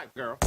pipe, girl.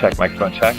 Check, microphone check.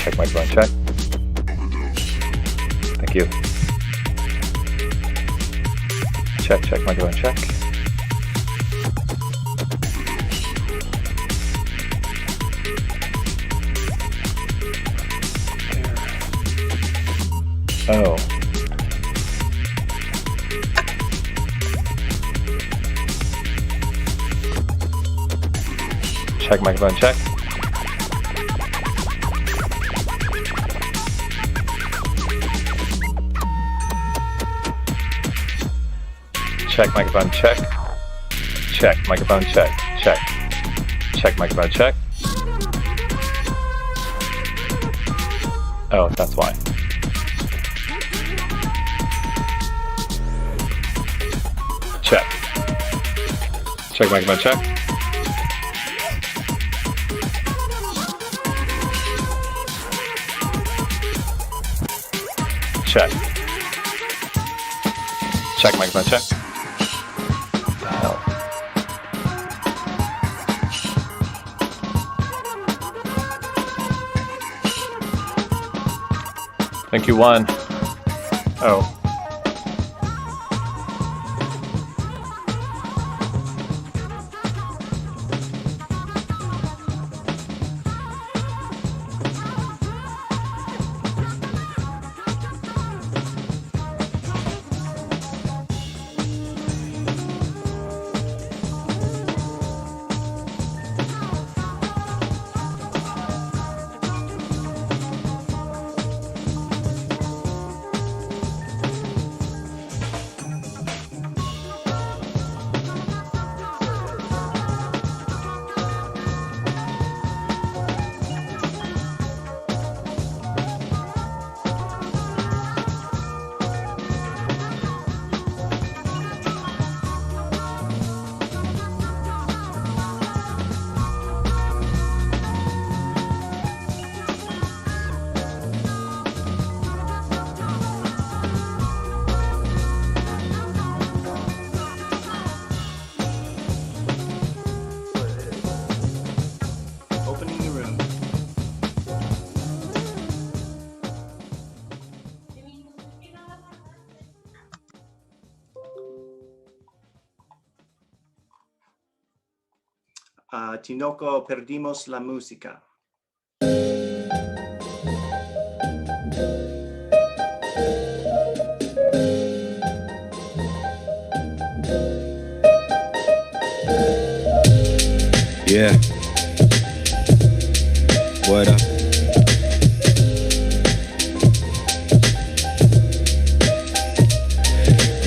Check microphone check. Thank you. Check microphone check. Oh. Check microphone check. Check microphone check. Check microphone check. Check. Check microphone check. Oh, that's why. Check. Check microphone check. Check. Check microphone check. What the hell? I think you won. Oh. Tinoco, perdimos la música. Yeah. What up?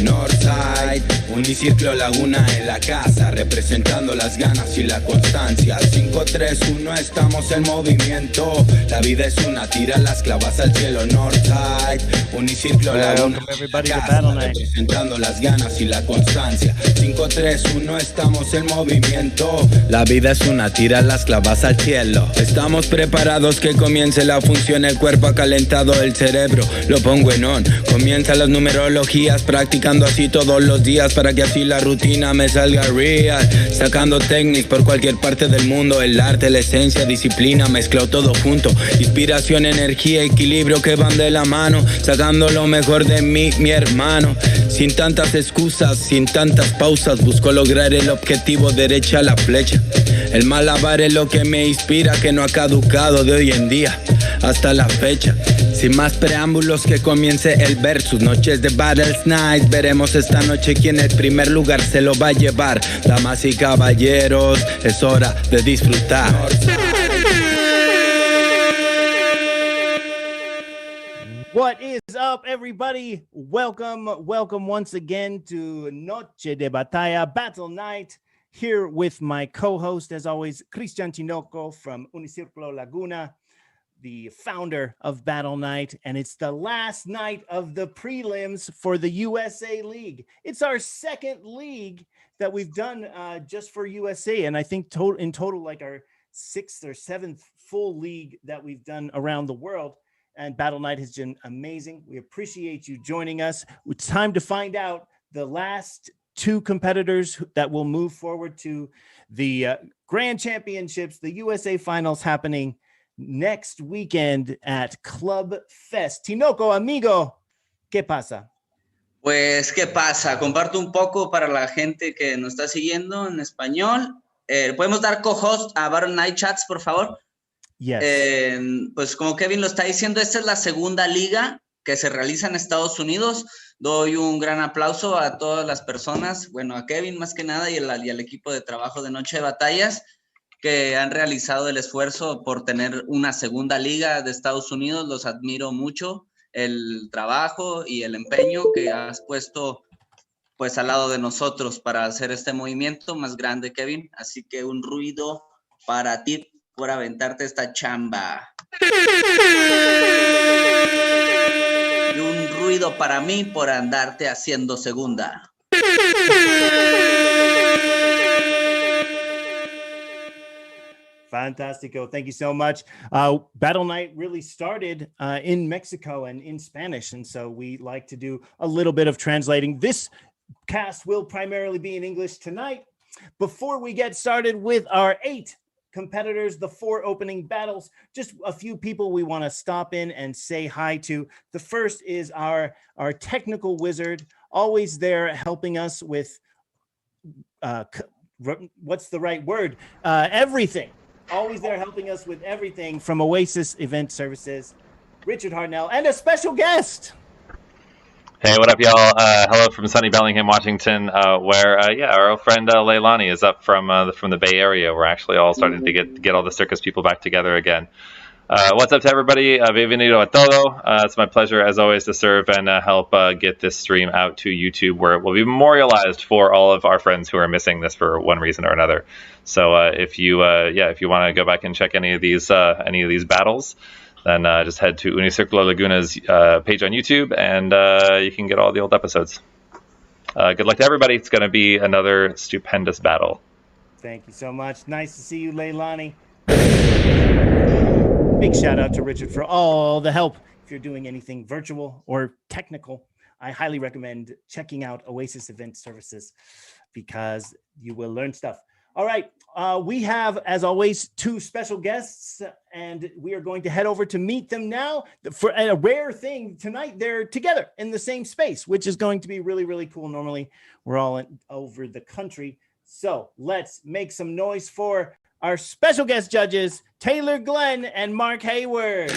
Northside, Uniciclo Laguna en la casa, representando las ganas y la constancia. 5-3-1, estamos en movimiento. La vida es una, tira las clavas al cielo. Northside, Uniciclo Laguna en la casa, representando las ganas y la constancia. 5-3-1, estamos en movimiento. La vida es una, tira las clavas al cielo. Estamos preparados que comience la función. El cuerpo ha calentado el cerebro, lo pongo en on. Comienzan las numerologías, practicando así todos los días para que así la rutina me salga real. Sacando técnicas por cualquier parte del mundo. El arte, la esencia, disciplina, mezclado todo junto. Inspiración, energía, equilibrio que van de la mano. Sacando lo mejor de mí, mi hermano. Sin tantas excusas, sin tantas pausas, busco lograr el objetivo, derecha a la flecha. El malabar es lo que me inspira, que no ha caducado de hoy en día hasta la fecha. Sin más preámbulos, que comience el versus. Noches de Battles Night, veremos esta noche quién el primer lugar se lo va a llevar. Damas y caballeros, es hora de disfrutar. What is up, everybody? Welcome once again to Noche de Battle Night. Here with my co-host, as always, Cristian Tinoco from Uniciclo Laguna, the founder of Battle Night, and it's the last night of the prelims for the USA League. It's our second league that we've done just for USA, and I think in total like our 6th or 7th full league that we've done around the world. And Battle Night has been amazing. We appreciate you joining us. It's time to find out the last 2 competitors that will move forward to the Grand Championships, the USA Finals, happening next weekend at Club Fest. Tinoco, amigo, ¿qué pasa? Pues, ¿qué pasa? Comparto un poco para la gente que nos está siguiendo en español. ¿Podemos dar co-host a Battle Night Chats, por favor? Yes. Pues como Kevin lo está diciendo, esta es la segunda liga que se realiza en Estados Unidos. Doy un gran aplauso a todas las personas, bueno, a Kevin más que nada y al equipo de trabajo de Noche de Batallas, que han realizado el esfuerzo por tener una segunda liga de Estados Unidos. Los admiro mucho, el trabajo y el empeño que has puesto pues al lado de nosotros para hacer este movimiento más grande, Kevin. Así que un ruido para ti por aventarte esta chamba. Y un ruido para mí por andarte haciendo segunda. Fantastico. Thank you so much. Battle Night really started in Mexico and in Spanish. And so we like to do a little bit of translating. This cast will primarily be in English tonight. Before we get started with our 8 competitors, the 4 opening battles, just a few people we want to stop in and say hi to. The first is our technical wizard, always there helping us with, what's the right word? Everything. Always there helping us with everything from Oasis Event Services, Richard Hartnell, and a special guest. Hey, what up, y'all? Hello from sunny Bellingham, Washington, where our old friend Leilani is up from the Bay Area. We're actually all starting to get all the circus people back together again. What's up to everybody? Bienvenido a todo. It's my pleasure, as always, to serve and help get this stream out to YouTube, where it will be memorialized for all of our friends who are missing this for one reason or another. So if you want to go back and check any of these battles, then just head to Uniciclo Laguna's page on YouTube, and you can get all the old episodes. Good luck to everybody. It's going to be another stupendous battle. Thank you so much. Nice to see you, Leilani. Big shout out to Richard for all the help. If you're doing anything virtual or technical, I highly recommend checking out Oasis Event Services because you will learn stuff. All right, we have, as always, 2 special guests, and we are going to head over to meet them now. For a rare thing tonight, they're together in the same space, which is going to be really, really cool. Normally, we're all over the country, So let's make some noise for our special guest judges, Taylor Glenn and Mark Hayward.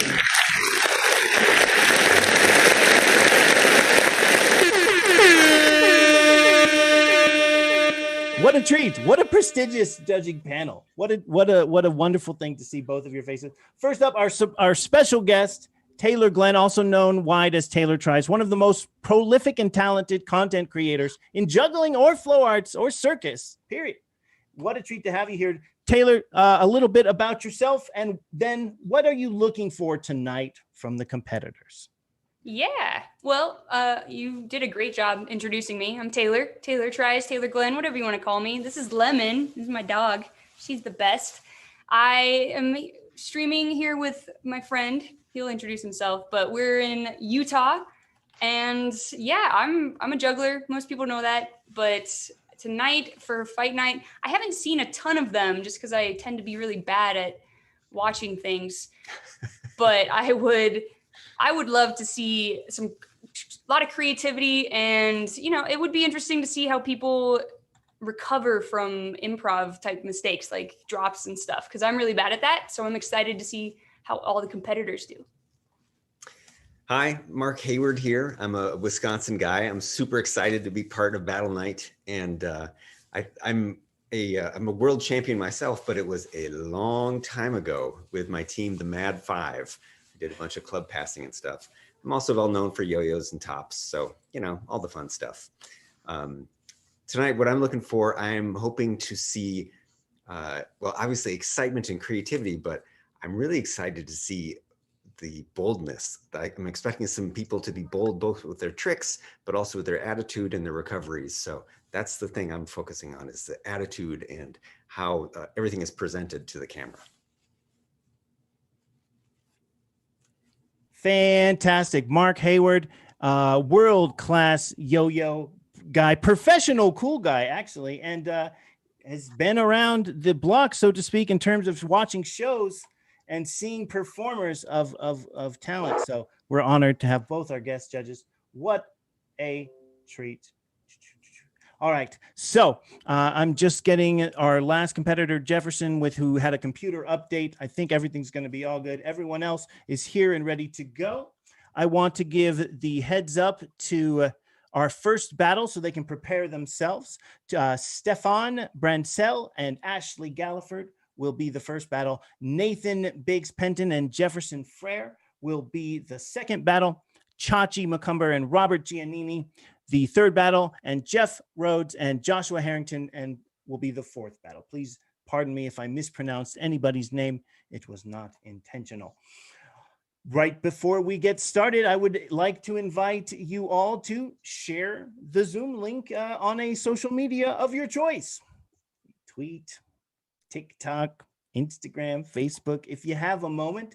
What a treat. What a prestigious judging panel. What a wonderful thing to see both of your faces. First up, our special guest, Taylor Glenn, also known wide as Taylor Tries, one of the most prolific and talented content creators in juggling or flow arts or circus, period. What a treat to have you here. Taylor, a little bit about yourself, and then what are you looking for tonight from the competitors? Yeah, well, you did a great job introducing me. I'm Taylor Tries, Taylor Glenn, whatever you want to call me. This is Lemon. This is my dog. She's the best. I am streaming here with my friend. He'll introduce himself, but we're in Utah, and yeah, I'm a juggler. Most people know that, but tonight for fight night, I haven't seen a ton of them just because I tend to be really bad at watching things, but I would love to see a lot of creativity, and it would be interesting to see how people recover from improv type mistakes like drops and stuff, because I'm really bad at that. So I'm excited to see how all the competitors do. Hi, Mark Hayward here. I'm a Wisconsin guy. I'm super excited to be part of Battle Night, and I'm a world champion myself, but it was a long time ago with my team, the Mad Five. I did a bunch of club passing and stuff. I'm also well known for yo-yos and tops, so all the fun stuff. Tonight, what I'm looking for, I'm hoping to see, well, obviously excitement and creativity, but I'm really excited to see the boldness. I'm expecting some people to be bold, both with their tricks, but also with their attitude and their recoveries. So that's the thing I'm focusing on, is the attitude and how everything is presented to the camera. Fantastic. Mark Hayward, world-class yo-yo guy, professional cool guy, actually, and has been around the block, so to speak, in terms of watching shows and seeing performers of talent. So we're honored to have both our guest judges. What a treat. All right, so I'm just getting our last competitor, Jefferson, who had a computer update. I think everything's going to be all good. Everyone else is here and ready to go. I want to give the heads up to our first battle so they can prepare themselves. Stefan Brancel and Ashley Galliford will be the first battle. Nathan Biggs Penton and Jefferson Frere will be the second battle. Chachi McCumber and Robert Giannini, the third battle, and Jeff Rhodes and Joshua Harrington will be the fourth battle. Please pardon me if I mispronounced anybody's name. It was not intentional. Right before we get started, I would like to invite you all to share the Zoom link on a social media of your choice. Tweet, TikTok, Instagram, Facebook. If you have a moment,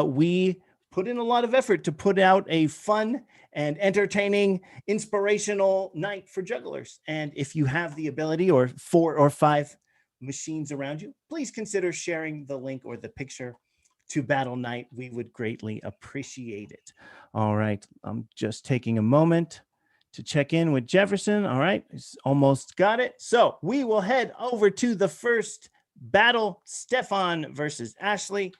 we put in a lot of effort to put out a fun and entertaining, inspirational night for jugglers. And if you have the ability, or 4 or 5 machines around you, please consider sharing the link or the picture to Battle Night. We would greatly appreciate it. All right, I'm just taking a moment to check in with Jefferson. All right, he's almost got it. So we will head over to the first battle, Stefan versus Ashley.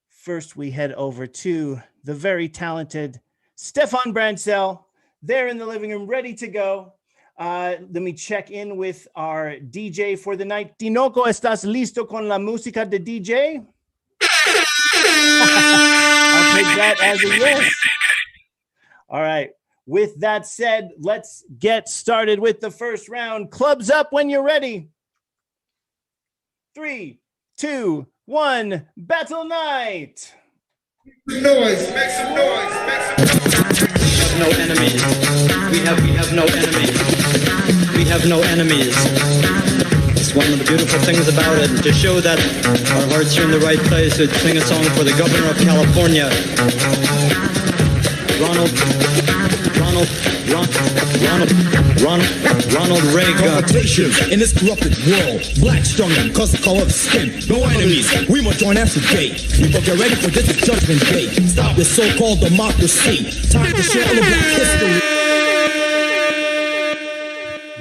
First, we head over to the very talented Stefan Brancel. They're in the living room, ready to go. Let me check in with our DJ for the night. Tinoco, ¿estás listo con la música de DJ? I'll take that as a yes. All right. With that said, let's get started with the first round. Clubs up when you're ready. 3, 2, 1, Battle Night. Noise, make some noise, make some noise. No enemies. We have no enemies. We have no enemies. It's one of the beautiful things about it. To show that our hearts are in the right place, we'd sing a song for the governor of California, Ronald Reagan. Confrontations in this corrupted world. Black strong and cause the color of skin. No enemies. We must join us today. People get ready for this judgment day. Stop this so-called democracy. Time to share all of black history.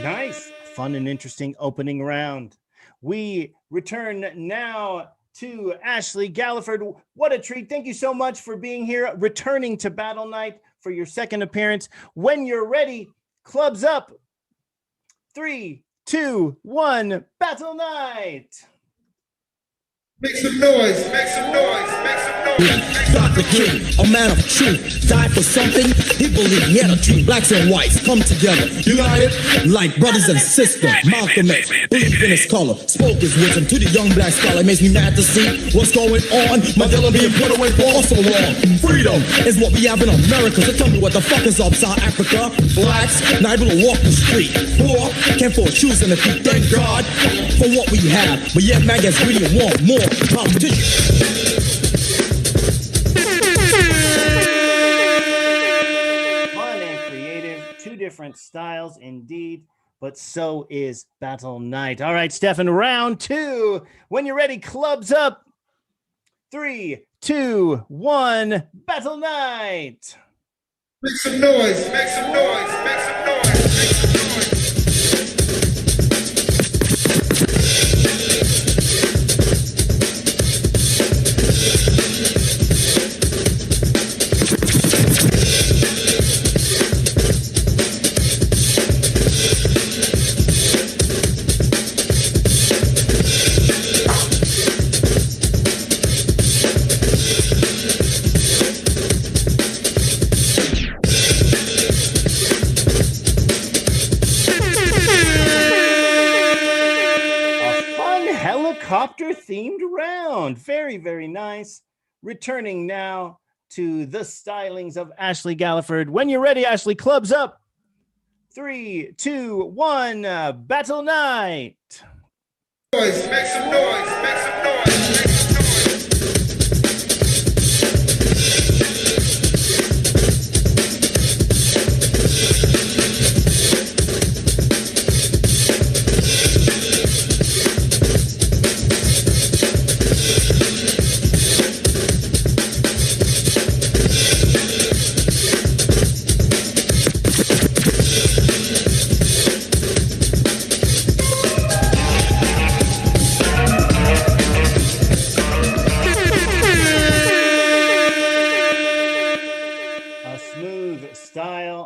Nice. fun and interesting opening round. We return now to Ashley Galliford. What a treat. Thank you so much for being here, returning to Battle Night for your second appearance. When you're ready, clubs up. 3, 2, 1, Battle Night. Make some noise, make some noise, make some noise. Dr. King, a man of truth, died for something he believed he had a dream. Blacks and whites come together, united like brothers and sisters. Malcolm X, believed in his color, spoke his wisdom to the young black scholar. It makes me mad to see what's going on. Mandela being put away for so long. Freedom is what we have in America. So tell me what the fuck is up, South Africa? Blacks not able to walk the street. Poor can't afford shoes in the feet. Thank God for what we have, but yet man gets greedy and want more competition. Different styles indeed, but so is Battle Night. All right, Stefan, round 2. When you're ready, clubs up. 3, 2, 1, Battle Night. Make some noise, make some noise, make some noise, make some noise. Themed round. Very, very nice. Returning now to the stylings of Ashley Galliford. When you're ready, Ashley, clubs up. 3, 2, 1, Battle Night. Noise, make some noise, make some noise, make some noise.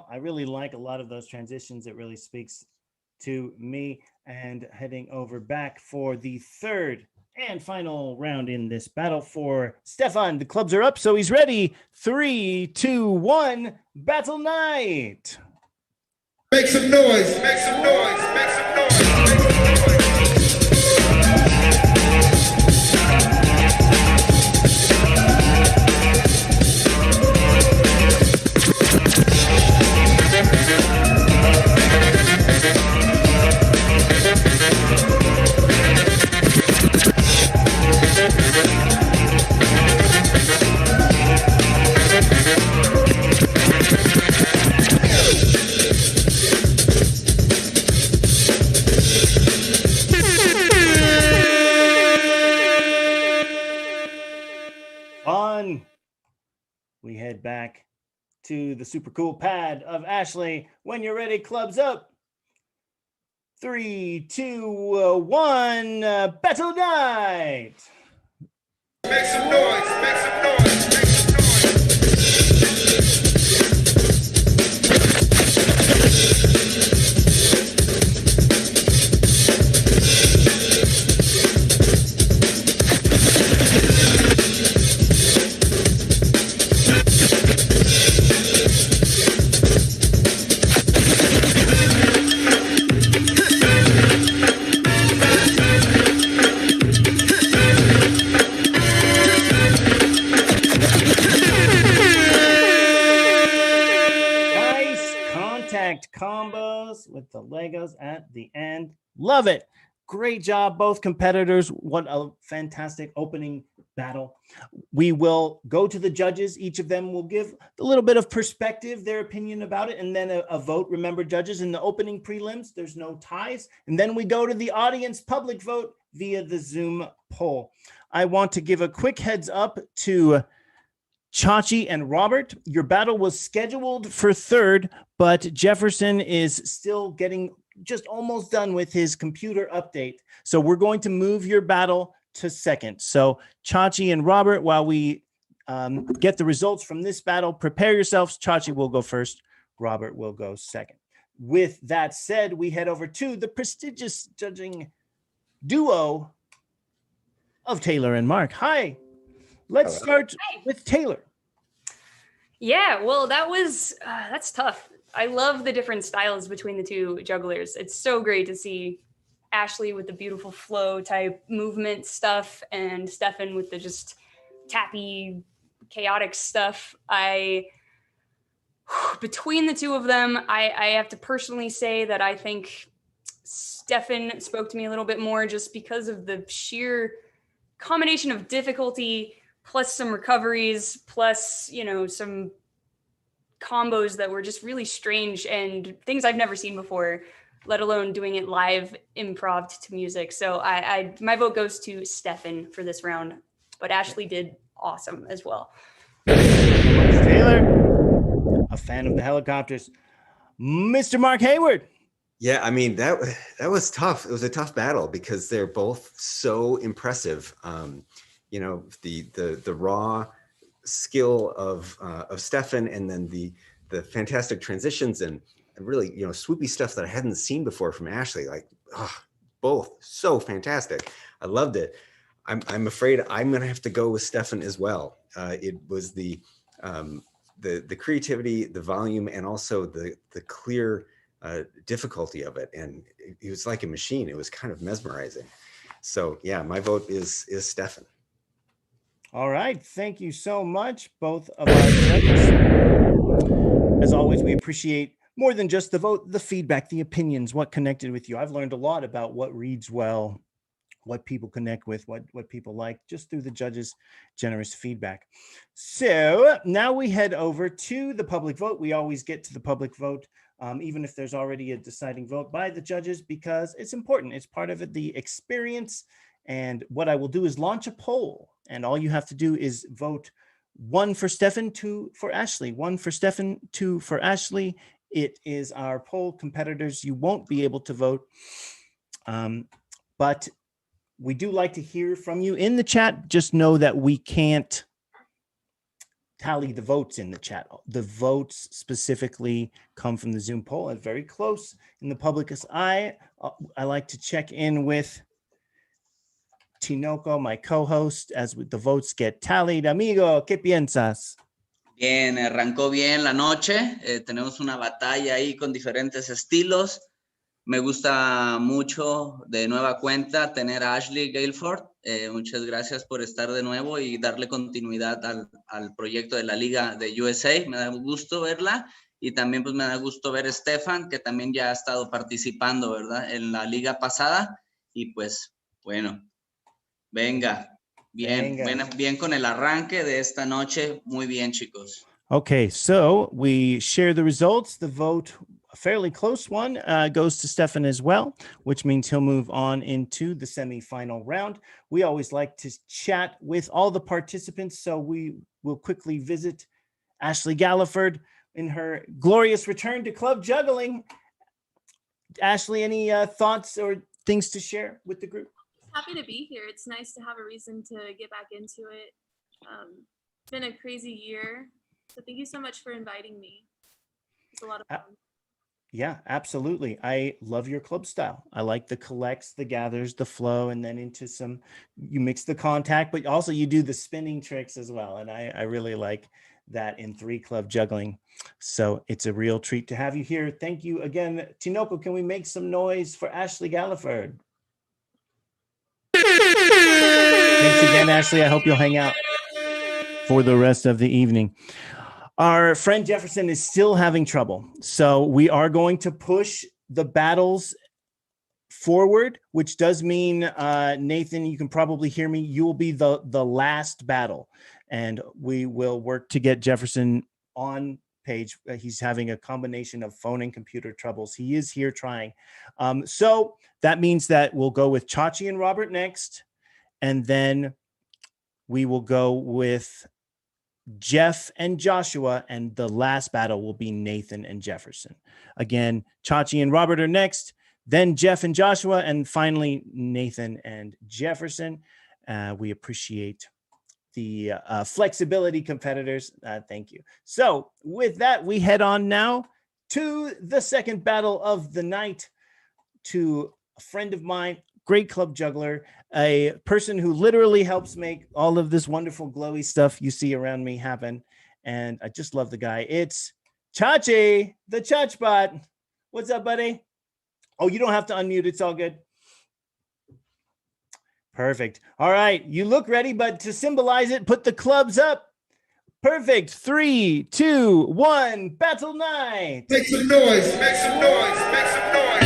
I really like a lot of those transitions. It really speaks to me. And heading over back for the third and final round in this battle for Stefan. The clubs are up, so he's ready. 3, 2, 1, Battle Night. Make some noise, make some noise, make some noise, make some noise. We head back to the super cool pad of Ashley. When you're ready, clubs up. 3, 2, 1, Battle Night. Make some noise, make some noise, make some noise. Combos with the Legos at the end. Love it. Great job, both competitors. What a fantastic opening battle. We will go to the judges. Each of them will give a little bit of perspective, their opinion about it, and then a vote. Remember, judges, in the opening prelims, there's no ties. And then we go to the audience public vote via the Zoom poll. I want to give a quick heads up to Chachi and Robert. Your battle was scheduled for third, but Jefferson is still getting just almost done with his computer update. So we're going to move your battle to second. So Chachi and Robert, while we get the results from this battle, prepare yourselves. Chachi will go first. Robert will go second. With that said, we head over to the prestigious judging duo of Taylor and Mark. Hi. Let's start with Taylor. Yeah, well, that's tough. I love the different styles between the two jugglers. It's so great to see Ashley with the beautiful flow type movement stuff and Stefan with the just tappy, chaotic stuff. Between the two of them, I have to personally say that I think Stefan spoke to me a little bit more just because of the sheer combination of difficulty plus some recoveries plus, some combos that were just really strange and things I've never seen before, let alone doing it live improv to music. So my vote goes to Stefan for this round, but Ashley did awesome as well. Taylor, a fan of the helicopters. Mr. Mark Hayward. Yeah, I mean, that was tough. It was a tough battle because they're both so impressive. The raw skill of Stefan, and then the fantastic transitions and really swoopy stuff that I hadn't seen before from Ashley. Like, both so fantastic. I loved it. I'm afraid I'm gonna have to go with Stefan as well. It was the creativity, the volume, and also the clear difficulty of it, and it was like a machine. It was kind of mesmerizing. So yeah, my vote is Stefan. All right, thank you so much, both of our judges. As always, we appreciate more than just the vote, the feedback, the opinions, what connected with you. I've learned a lot about what reads well, what people connect with, what people like, just through the judges' generous feedback. So now we head over to the public vote. We always get to the public vote, even if there's already a deciding vote by the judges, because it's important. It's part of the experience. And what I will do is launch a poll, and all you have to do is vote 1 for Stefan, 2 for Ashley, 1 for Stefan, 2 for Ashley. It is our poll. Competitors, you won't be able to vote, but we do like to hear from you in the chat. Just know that we can't tally the votes in the chat. The votes specifically come from the Zoom poll and very close in the public's eye. I like to check in with Tinoco, my co-host, as the votes get tallied. Amigo, ¿qué piensas? Bien, arrancó bien la noche. Tenemos una batalla ahí con diferentes estilos. Me gusta mucho de nueva cuenta tener a Ashley Gailford. Muchas gracias por estar de nuevo y darle continuidad al proyecto de la Liga de USA. Me da gusto verla y también pues me da gusto ver a Stefan, que también ya ha estado participando, ¿verdad? En la liga pasada. Y pues, bueno, venga. Bien con el arranque de esta noche. Muy bien, chicos. Okay, so we share the results. The vote, a fairly close one, goes to Stefan as well, which means he'll move on into the semifinal round. We always like to chat with all the participants, so we will quickly visit Ashley Galliford in her glorious return to club juggling. Ashley, any thoughts or things to share with the group? Happy to be here. It's nice to have a reason to get back into it. It's been a crazy year. So thank you so much for inviting me. It's a lot of fun. Yeah, absolutely. I love your club style. I like the collects, the gathers, the flow, and then into some, you mix the contact, but also you do the spinning tricks as well. And I really like that in 3 club juggling. So it's a real treat to have you here. Thank you again. Tinoco, can we make some noise for Ashley Galliford? Thanks again, Ashley. I hope you'll hang out for the rest of the evening. Our friend Jefferson is still having trouble. So we are going to push the battles forward, which does mean, Nathan, you can probably hear me. You will be the last battle, and we will work to get Jefferson on page. He's having a combination of phone and computer troubles. He is here trying. So that means that we'll go with Chachi and Robert next, and then we will go with Jeff and Joshua, and the last battle will be Nathan and Jefferson. Again, Chachi and Robert are next. then Jeff and Joshua, and finally Nathan and Jefferson. We appreciate the flexibility, competitors. Thank you. So with that, we head on now to the second battle of the night, to a friend of mine, great club juggler, a person who literally helps make all of this wonderful glowy stuff you see around me happen. And I just love the guy. It's Chachi, the Chachbot. What's up, buddy? Oh, you don't have to unmute. It's all good. Perfect. All right. You look ready, but to symbolize it, put the clubs up. Perfect. 3, 2, 1. Battle night. Make some noise. Make some noise. Make some noise.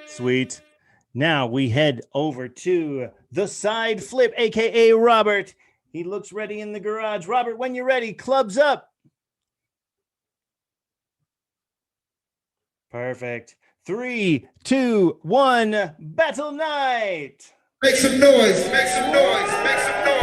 Sweet. Now we head over to the side flip, aka Robert. He looks ready in the garage. Robert, when you're ready, clubs up. Perfect. 3, 2, 1. Battle night. Make some noise. Make some noise. Make some noise.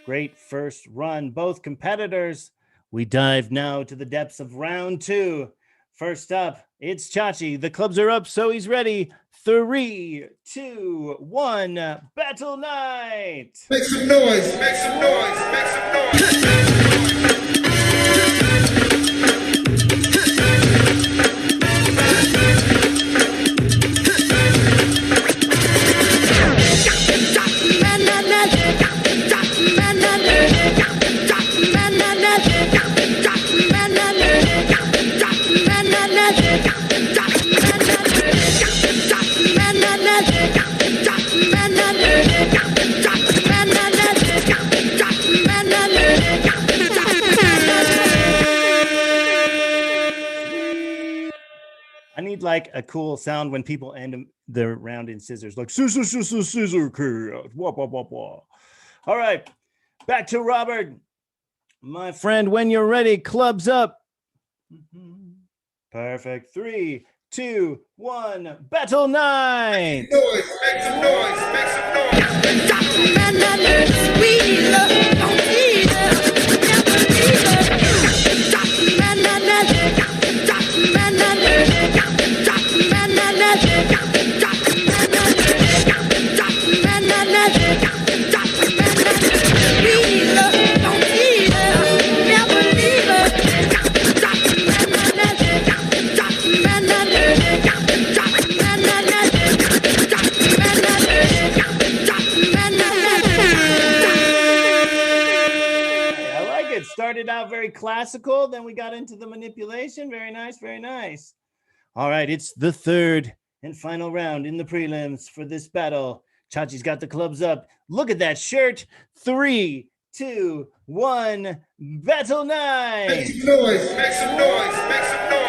Great first run, both competitors. We dive now to the depths of round 2. First up, it's Chachi. The clubs are up, so he's ready. 3, 2, 1. Battle night. Make some noise. Make some noise. Make some noise. I need like a cool sound when people end the round in scissors, like scissor, scissor, scissor, wah, wah, wah, wah. All right, back to Robert. My friend, when you're ready, clubs up. Perfect. 3, 2, 1. Battle night. Noise. Make some noise. Make some noise. Started out very classical, then we got into the manipulation. Very nice, very nice. All right, it's the third and final round in the prelims for this battle. Chachi's got the clubs up. Look at that shirt. 3, 2, 1. Battle night. Make some noise. Make some noise. Make some noise.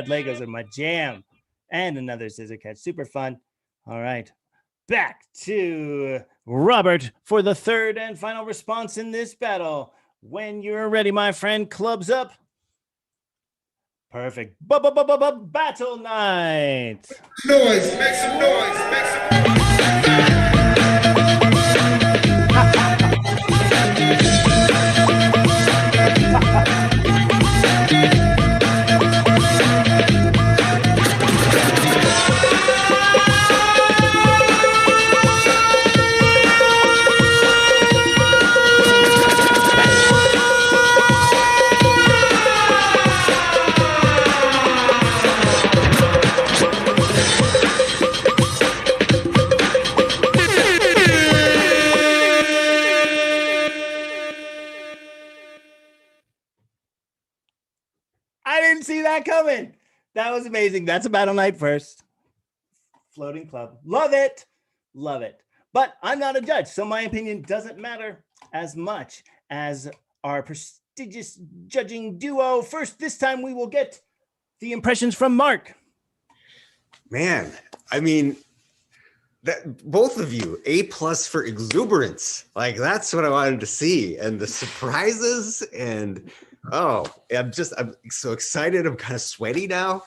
Legos are my jam. and another scissor catch. Super fun. All right. Back to Robert for the third and final response in this battle. When you're ready, my friend, clubs up. Perfect. Battle night. Noise, make some noise, make some I didn't see that coming. That was amazing. That's a battle night first. Floating club. Love it. Love it. But I'm not a judge, so my opinion doesn't matter as much as our prestigious judging duo. First, this time we will get the impressions from Mark. Man, I mean, that both of you, A+ for exuberance. Like, that's what I wanted to see. And the surprises and I'm so excited. I'm kind of sweaty now.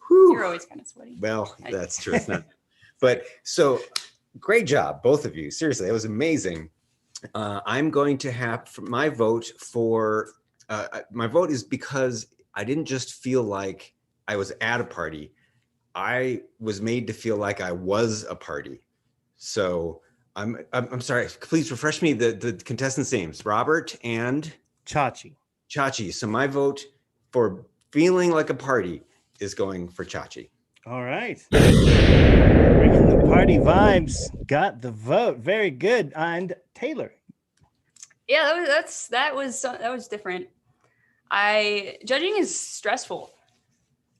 Whew. You're always kind of sweaty. Well, that's true. It's not. But so great job, both of you. Seriously, it was amazing. I'm going to have my vote for my vote is because I didn't just feel like I was at a party. I was made to feel like I was a party. So I'm sorry. Please refresh me the contestants' names: Robert and Chachi. Chachi. So my vote for feeling like a party is going for Chachi. All right. Bringing the party vibes. Got the vote. Very good. And Taylor. Yeah, that was different. Judging is stressful.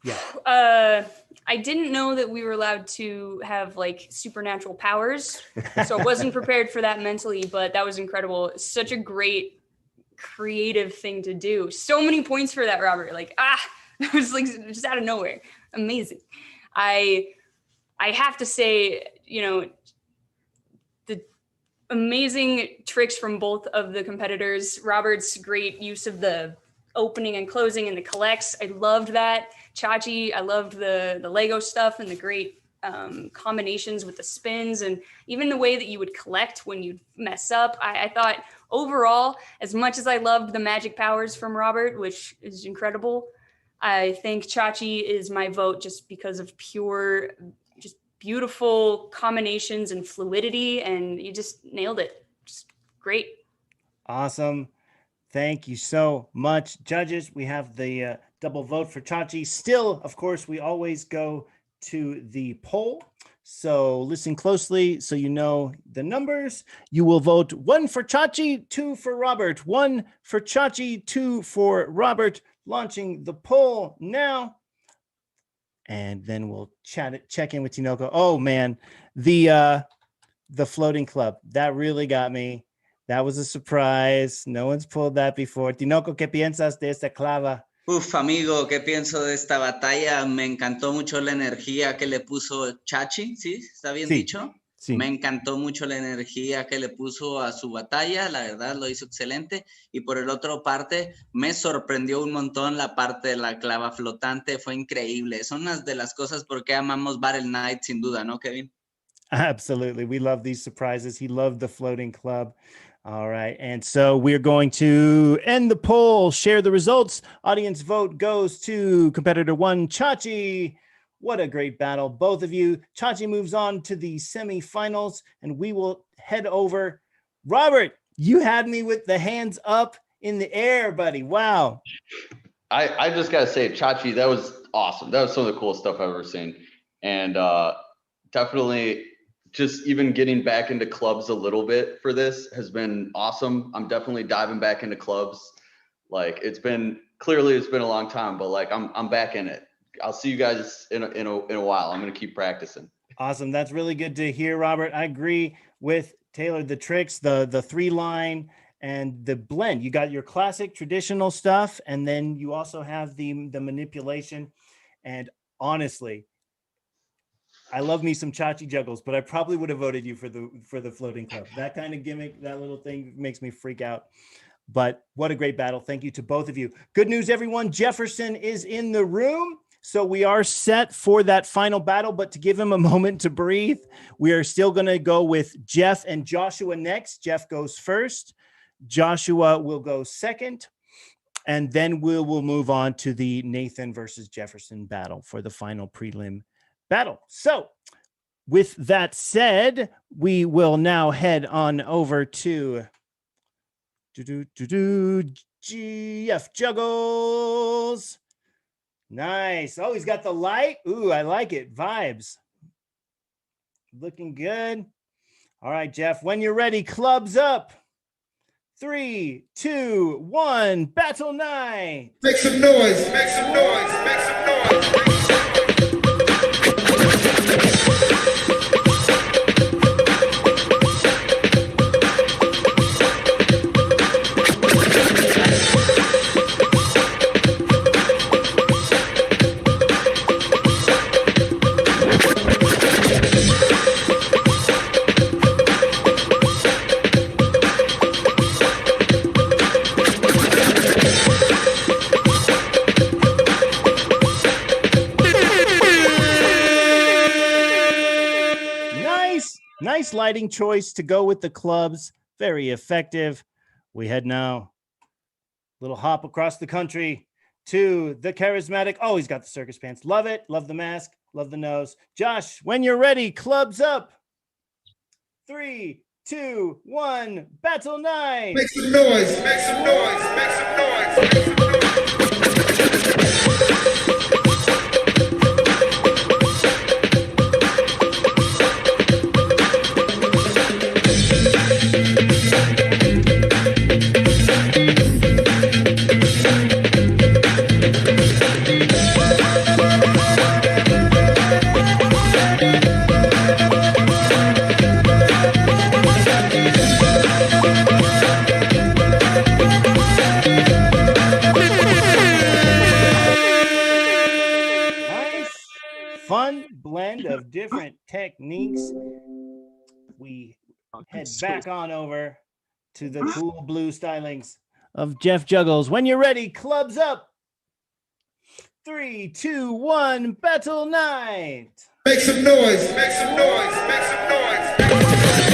Yeah. I didn't know that we were allowed to have like supernatural powers, so I wasn't prepared for that mentally, but that was incredible. Such a great creative thing to do. So many points for that, Robert. Like, that was like just out of nowhere. Amazing. I have to say, the amazing tricks from both of the competitors. Robert's great use of the opening and closing and the collects. I loved that. Chachi, I loved the Lego stuff and the great combinations with the spins and even the way that you would collect when you mess up. I thought overall, as much as I loved the magic powers from Robert, which is incredible, I think Chachi is my vote just because of pure, just beautiful combinations and fluidity, and you just nailed it. Just great. Awesome. Thank you so much, judges. We have the double vote for Chachi. Still, of course, we always go to the poll. So listen closely so you know the numbers. You will vote 1 for Chachi, 2 for Robert, 1 for Chachi, 2 for Robert. Launching the poll now. And then we'll check in with Tinoco. Oh man, the floating club, that really got me. That was a surprise. No one's pulled that before. Tinoco, ¿qué piensas de esta clava? Uf, amigo, ¿qué pienso de esta batalla? Me encantó mucho la energía que le puso Chachi, ¿sí? ¿Está bien dicho? Sí. Me encantó mucho la energía que le puso a su batalla, la verdad lo hizo excelente. Y por el otro parte, me sorprendió un montón la parte de la clava flotante, fue increíble. Son unas de las cosas por qué amamos Battle Night, sin duda, ¿no, Kevin? Absolutely. We love these surprises. He loved the floating club. All right. And so we're going to end the poll, share the results. Audience vote goes to competitor 1, Chachi. What a great battle, both of you. Chachi moves on to the semifinals, and we will head over. Robert, you had me with the hands up in the air, buddy. Wow. I just got to say, Chachi, that was awesome. That was some of the coolest stuff I've ever seen. And definitely just even getting back into clubs a little bit for this has been awesome. I'm definitely diving back into clubs. Like it's been a long time, but like I'm back in it. I'll see you guys in a while. I'm going to keep practicing. Awesome. That's really good to hear, Robert. I agree with Taylor. The tricks, the 3-line and the blend. You got your classic traditional stuff, and then you also have the manipulation. And honestly, I love me some Chachi juggles, but I probably would have voted you for the floating club. That kind of gimmick, that little thing makes me freak out. But what a great battle. Thank you to both of you. Good news, everyone. Jefferson is in the room. So we are set for that final battle, but to give him a moment to breathe, we are still going to go with Jeff and Joshua next. Jeff goes first. Joshua will go second. And then we'll move on to the Nathan versus Jefferson battle for the final prelim battle. So with that said, we will now head on over to GF Juggles. Nice. Oh, he's got the light. Ooh, I like it. Vibes. Looking good. All right, Jeff, when you're ready, clubs up. 3, 2, 1, battle night. Make some noise. Make some noise. Make some noise. Nice lighting choice to go with the clubs. Very effective. We head now. Little hop across the country to the charismatic. Oh, he's got the circus pants. Love it. Love the mask. Love the nose. Josh, when you're ready, clubs up. 3, 2, 1, battle night. Make some noise. Make some noise. Make some noise. Make some noise. Of different techniques. We head back on over to the cool blue stylings of Jeff Juggles. When you're ready, clubs up. 3, 2, 1, battle night. Make some noise. Make some noise. Make some noise. Make some noise.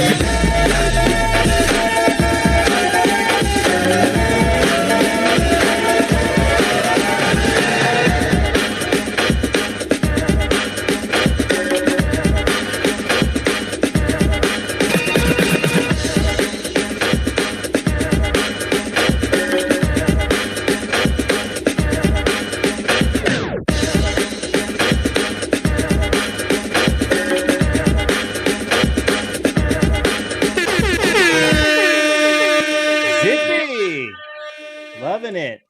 It.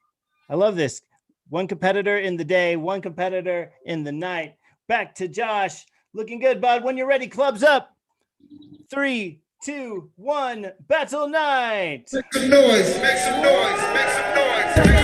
I love this. One competitor in the day, one competitor in the night. Back to Josh. Looking good, bud. When you're ready, clubs up. 3, 2, 1, battle night. Make some noise. Make some noise. Make some noise. Make some noise.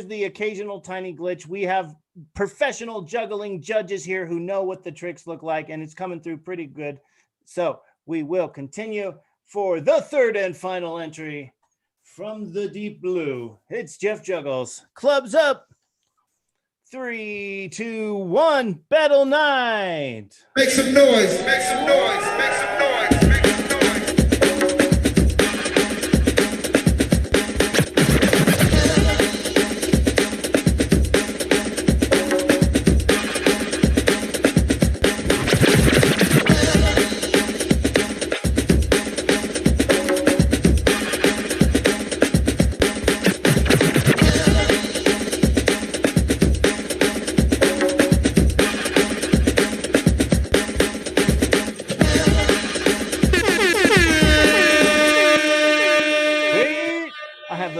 The occasional tiny glitch. We have professional juggling judges here who know what the tricks look like, and it's coming through pretty good. So we will continue for the third and final entry from the deep blue. It's Jeff Juggles. Clubs up. 3, 2, 1, battle night. Make some noise. Make some noise. Make some noise.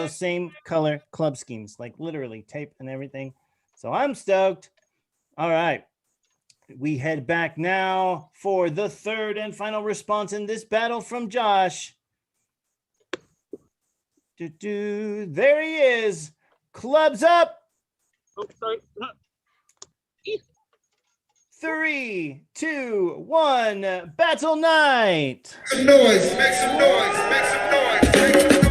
those same color club schemes, like literally tape and everything. So I'm stoked. All right. We head back now for the third and final response in this battle from Josh. There he is. Clubs up. Oh, sorry. 3, 2, 1. Battle night. Make some noise, make some noise, make some noise, make some noise.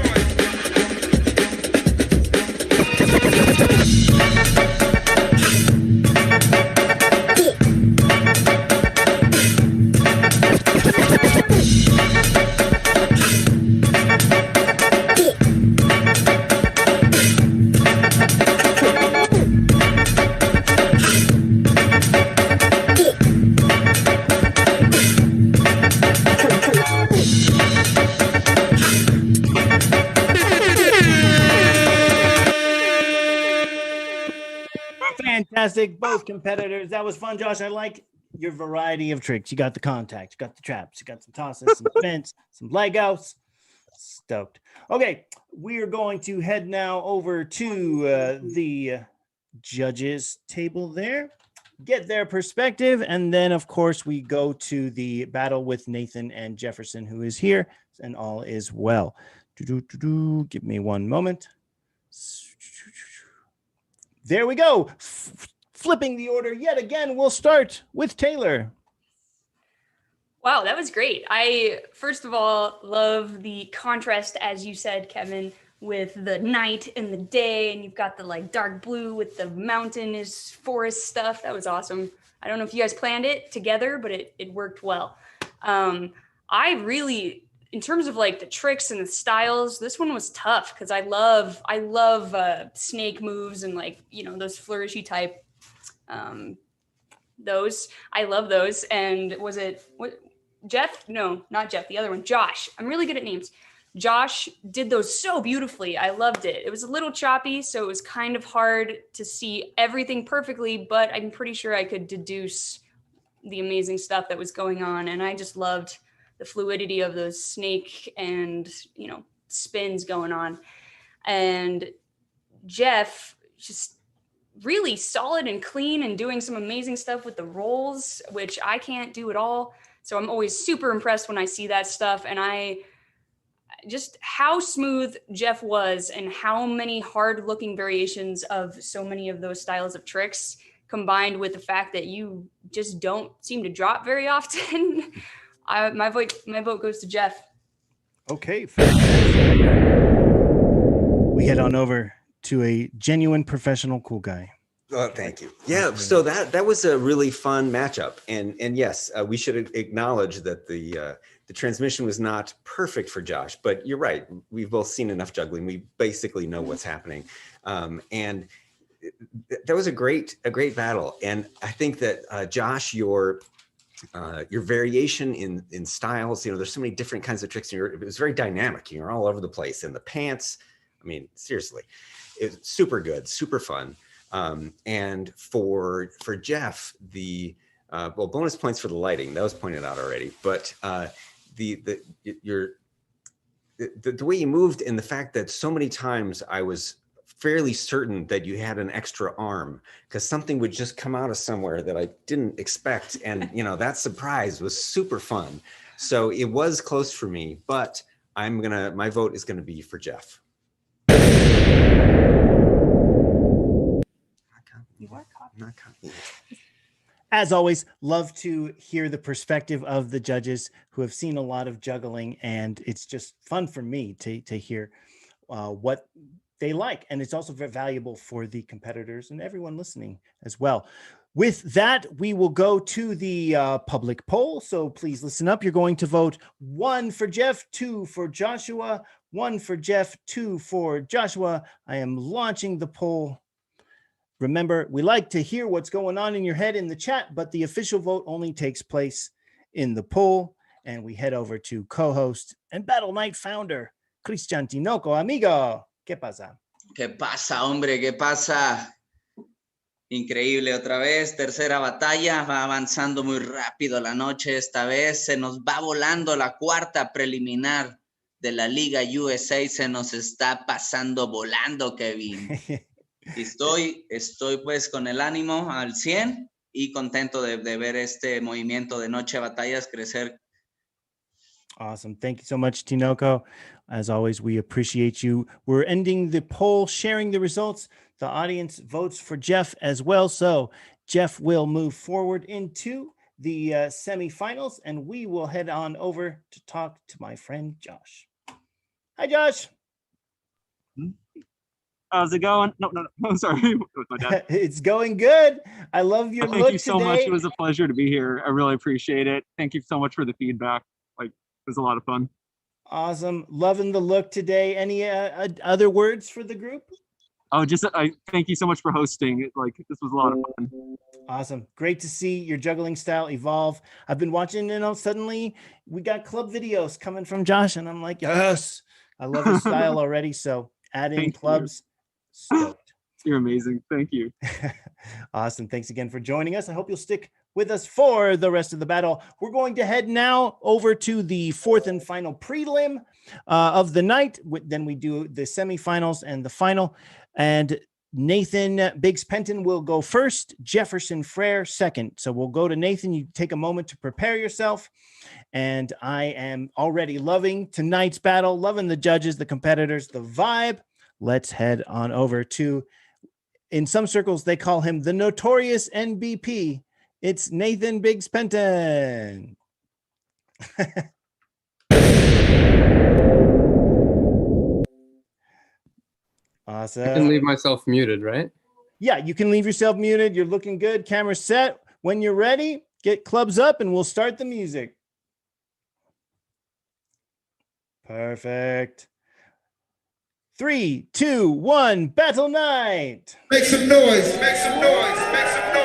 Fantastic, both competitors. That was fun, Josh. I like your variety of tricks. You got the contact, you got the traps, you got some tosses, some spins, some Legos. Stoked. Okay, we're going to head now over to the judges table there, get their perspective, and then, of course, we go to the battle with Nathan and Jefferson, who is here, and all is well. Give me one moment. There we go. Flipping the order yet again, we'll start with Taylor. Wow, that was great. I, first of all, love the contrast, as you said, Kevin, with the night and the day, and you've got the like dark blue with the mountainous forest stuff. That was awesome. I don't know if you guys planned it together, but it worked well. I really, in terms of like the tricks and the styles, this one was tough because I love snake moves and like, you know, those flourishy type, those, I love those. And was it, what, Jeff? No, not Jeff, the other one, Josh. I'm really good at names. Josh did those so beautifully. I loved it. It was a little choppy, so it was kind of hard to see everything perfectly, but I'm pretty sure I could deduce the amazing stuff that was going on. And I just loved the fluidity of those snake and, you know, spins going on. And Jeff just really solid and clean and doing some amazing stuff with the rolls, which I can't do at all. So I'm always super impressed when I see that stuff. And I just how smooth Jeff was and how many hard looking variations of so many of those styles of tricks, combined with the fact that you just don't seem to drop very often. My vote goes to Jeff. Okay. We head on over to a genuine professional cool guy. Oh, thank you. Yeah, so that was a really fun matchup, and yes, we should acknowledge that the transmission was not perfect for Josh, but you're right. We've both seen enough juggling. We basically know what's happening, and that was a great battle. And I think that Josh, your variation in styles, you know, there's so many different kinds of tricks. And it was very dynamic. You're all over the place. And the pants, I mean, seriously, it's super good, super fun. And for Jeff, the bonus points for the lighting, that was pointed out already, but the way you moved and the fact that so many times I was fairly certain that you had an extra arm because something would just come out of somewhere that I didn't expect. And, you know, that surprise was super fun. So it was close for me, but my vote is going to be for Jeff. Not copying. As always, love to hear the perspective of the judges who have seen a lot of juggling, and it's just fun for me to hear what they like, and it's also very valuable for the competitors and everyone listening as well. With that, we will go to the public poll, so please listen up. You're going to vote 1 for Jeff, 2 for Joshua, 1 for Jeff, 2 for Joshua. I am launching the poll. Remember, we like to hear what's going on in your head in the chat, but the official vote only takes place in the poll. And we head over to co-host and Battle Night founder, Cristian Tinoco. Amigo, ¿qué pasa? ¿Qué pasa, hombre? ¿Qué pasa? Increíble otra vez, tercera batalla, va avanzando muy rápido la noche esta vez, se nos va volando la cuarta preliminar de la Liga USA se nos está pasando volando, Kevin. Y estoy pues con el ánimo al 100 y contento de ver este movimiento de Noche de Batallas crecer. Awesome. Thank you so much, Tinoco. As always, we appreciate you. We're ending the poll, sharing the results. The audience votes for Jeff as well. So Jeff will move forward into the semifinals, and we will head on over to talk to my friend Josh. Hi, Josh. How's it going? No, I'm sorry. My dad. It's going good. I love your Thank look you so today. much. It was a pleasure to be here. I really appreciate it. Thank you so much for the feedback. Like, it was a lot of fun. Awesome. Loving the look today. Any other words for the group? Oh, just I thank you so much for hosting. Like, this was a lot of fun. Awesome. Great to see your juggling style evolve. I've been watching, suddenly we got club videos coming from Josh, and I'm like, yes, I love his style already. So add in clubs. Stoked. You're amazing. Thank you. Awesome. Thanks again for joining us. I hope you'll stick with us for the rest of the battle. We're going to head now over to the fourth and final prelim of the night. Then we do the semifinals and the final. And Nathan Biggs Penton will go first, Jefferson Frere second. So we'll go to Nathan. You take a moment to prepare yourself. And I am already loving tonight's battle, loving the judges, the competitors, the vibe. Let's head on over to, in some circles, they call him the notorious NBP. It's Nathan Biggs Penton. Awesome. I can leave myself muted, right? Yeah, you can leave yourself muted. You're looking good. Camera set. When you're ready, get clubs up and we'll start the music. Perfect. 3, 2, 1, battle night. Make some noise, make some noise, make some noise.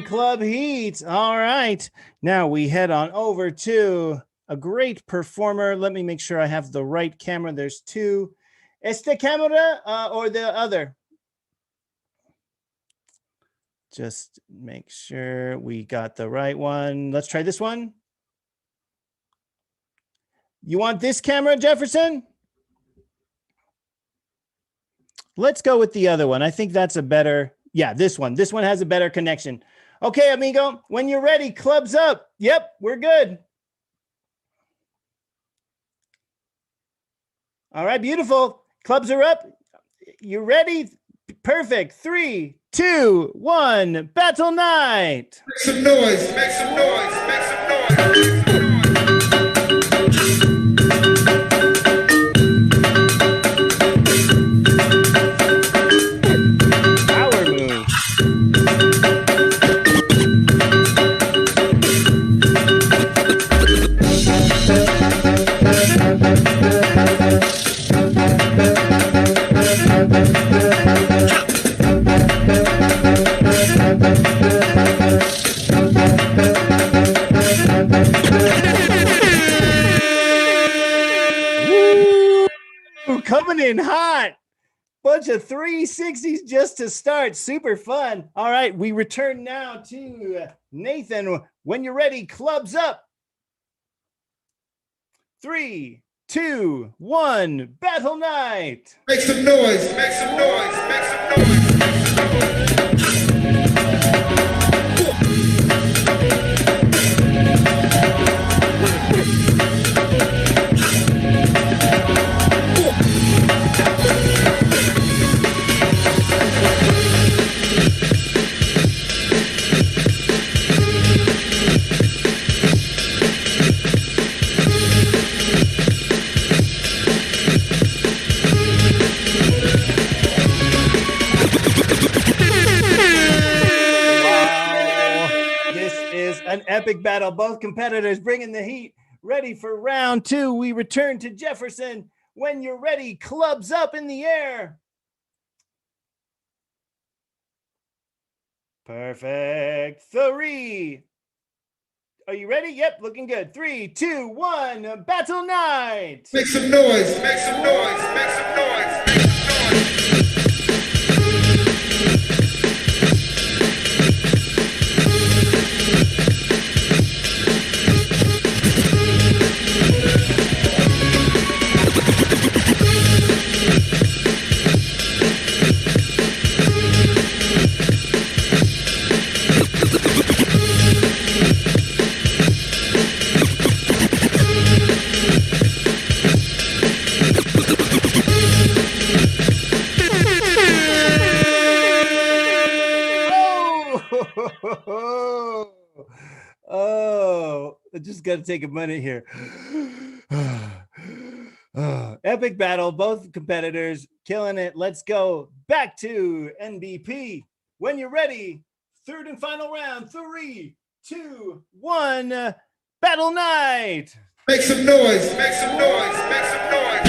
Club heat. All right. Now we head on over to a great performer. Let me make sure I have the right camera. There's two. Este camera or the other? Just make sure we got the right one. Let's try this one. You want this camera, Jefferson? Let's go with the other one. I think that's a better, yeah, this one. This one has a better connection. Okay, amigo, when you're ready, clubs up. Yep, we're good. All right, beautiful. Clubs are up. You ready? Perfect. 3, 2, 1, battle night. Make some noise, make some noise, make some noise. Coming in hot. Bunch of 360s just to start. Super fun. All right, we return now to Nathan. When you're ready, clubs up. 3, 2, 1, battle night. Make some noise, make some noise, make some noise. is an epic battle. Both competitors bringing the heat. Ready for round two. We return to Jefferson. When you're ready, clubs up in the air. Perfect. 3. Are you ready? Yep, looking good. 3, 2, 1. Battle night. Make some noise. Make some noise. Make some noise. Make some noise. Oh, I just got to take a minute here. Epic battle, both competitors killing it. Let's go back to NBP. When you're ready, third and final round. 3, 2, 1. Battle night. Make some noise. Make some noise. Make some noise.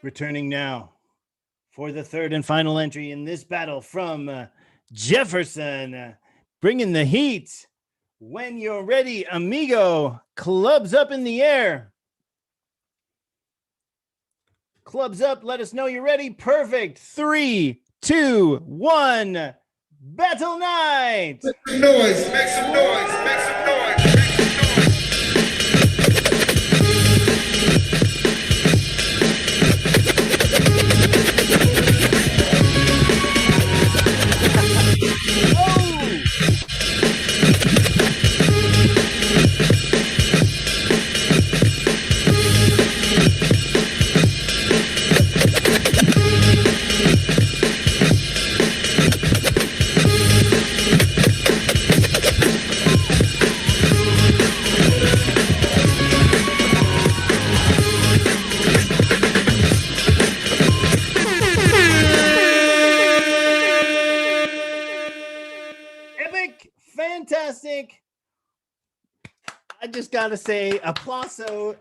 Returning now for the third and final entry in this battle from Jefferson, bringing the heat. When you're ready, amigo, clubs up in the air. Clubs up, let us know you're ready. Perfect. 3, 2, 1. Battle night. Make some noise. Make some noise. Make some noise. Fantastic. I just got to say, applauso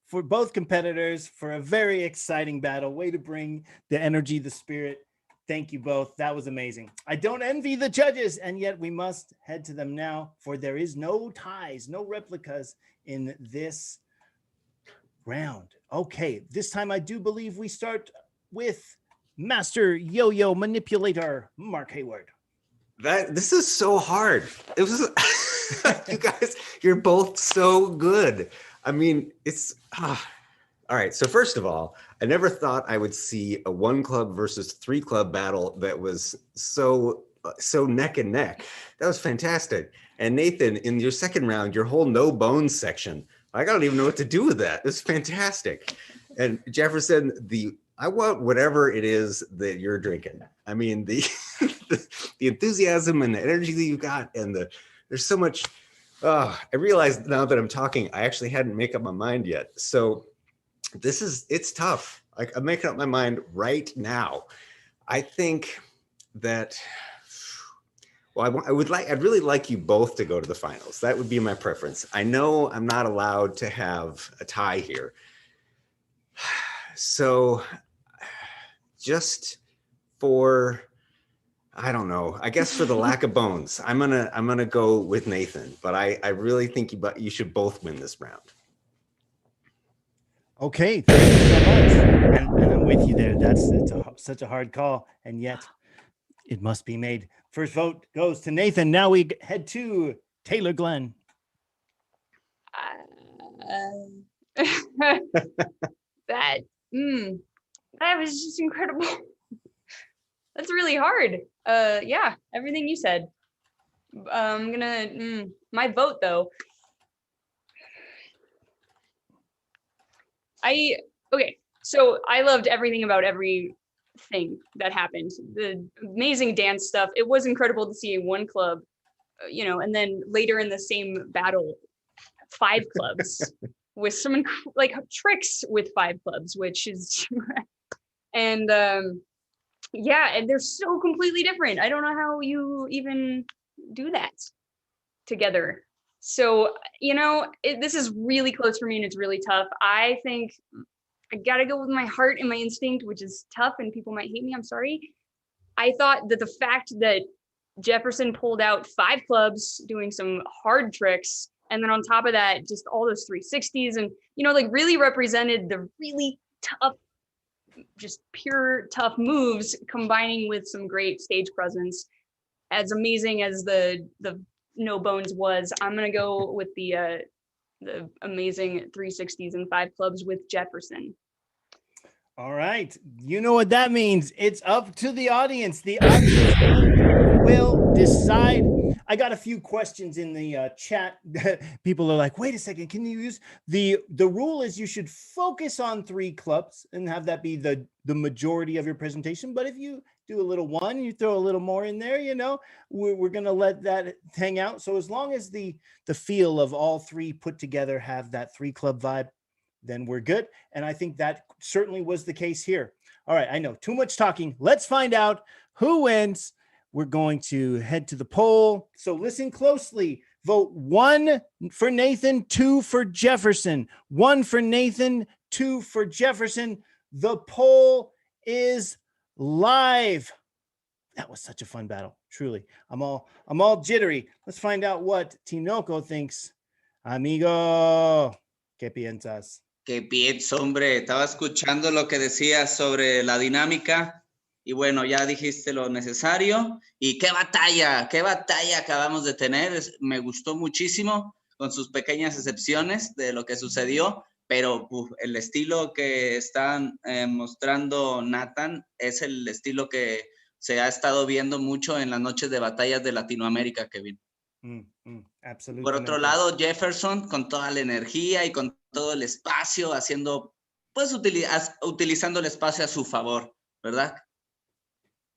for both competitors for a very exciting battle. Way to bring the energy, the spirit. Thank you both. That was amazing. I don't envy the judges, and yet we must head to them now, for there is no ties, no replicas in this round. Okay, this time I do believe we start with Master Yo-Yo Manipulator, Mark Hayward. This is so hard. It was you guys, you're both so good. I mean, it's all right. So first of all, I never thought I would see a 1 club versus 3 club battle that was so neck and neck. That was fantastic. And Nathan, in your second round, your whole no bones section, I don't even know what to do with that. It's fantastic. And Jefferson, I want whatever it is that you're drinking. I mean, the enthusiasm and the energy that you got, and there's so much. I realized now that I'm talking, I actually hadn't made up my mind yet. So it's tough. Like, I'm making up my mind right now. I think that, well, I'd really like you both to go to the finals. That would be my preference. I know I'm not allowed to have a tie here. So just for, I don't know, I guess for the lack of bones, I'm gonna go with Nathan, but I really think you should both win this round. Okay, thank you so much. And I'm with you there. It's such a hard call, and yet it must be made. First vote goes to Nathan. Now we head to Taylor Glenn. That was just incredible. That's really hard. Yeah, everything you said. I'm gonna my vote though. Okay, so I loved everything about everything that happened. The amazing dance stuff. It was incredible to see one club, and then later in the same battle, 5 clubs with some like tricks with 5 clubs, which is and yeah, and they're so completely different. I don't know how you even do that together. So, this is really close for me and it's really tough. I think I gotta go with my heart and my instinct, which is tough and people might hate me. I'm sorry. I thought that the fact that Jefferson pulled out 5 clubs doing some hard tricks, and then on top of that, just all those 360s and, like really represented the really tough, just pure tough moves combining with some great stage presence. As amazing as the No Bones was, I'm gonna go with the amazing 360s and 5 clubs with Jefferson. All right. You know what that means. It's up to the audience. The audience will decide. I got a few questions in the chat. People are like, wait a second, can you use the rule is you should focus on 3 clubs and have that be the majority of your presentation. But if you do a little one, you throw a little more in there, we're going to let that hang out. So as long as the feel of all 3 put together have that 3 club vibe, then we're good. And I think that certainly was the case here. All right, I know too much talking. Let's find out who wins. We're going to head to the poll. So listen closely. Vote 1 for Nathan, 2 for Jefferson. 1 for Nathan, 2 for Jefferson. The poll is live. That was such a fun battle. Truly. I'm all jittery. Let's find out what Tinoco thinks. Amigo, ¿qué piensas? ¿Qué pienso, hombre? Estaba escuchando lo que decías sobre la dinámica y bueno, ya dijiste lo necesario. Y qué batalla acabamos de tener. Me gustó muchísimo con sus pequeñas excepciones de lo que sucedió, pero el estilo que están mostrando Nathan es el estilo que se ha estado viendo mucho en las noches de batallas de Latinoamérica, Kevin. Por otro lado, Jefferson con toda la energía y con todo el espacio haciendo, pues utilizando el espacio a su favor, ¿verdad?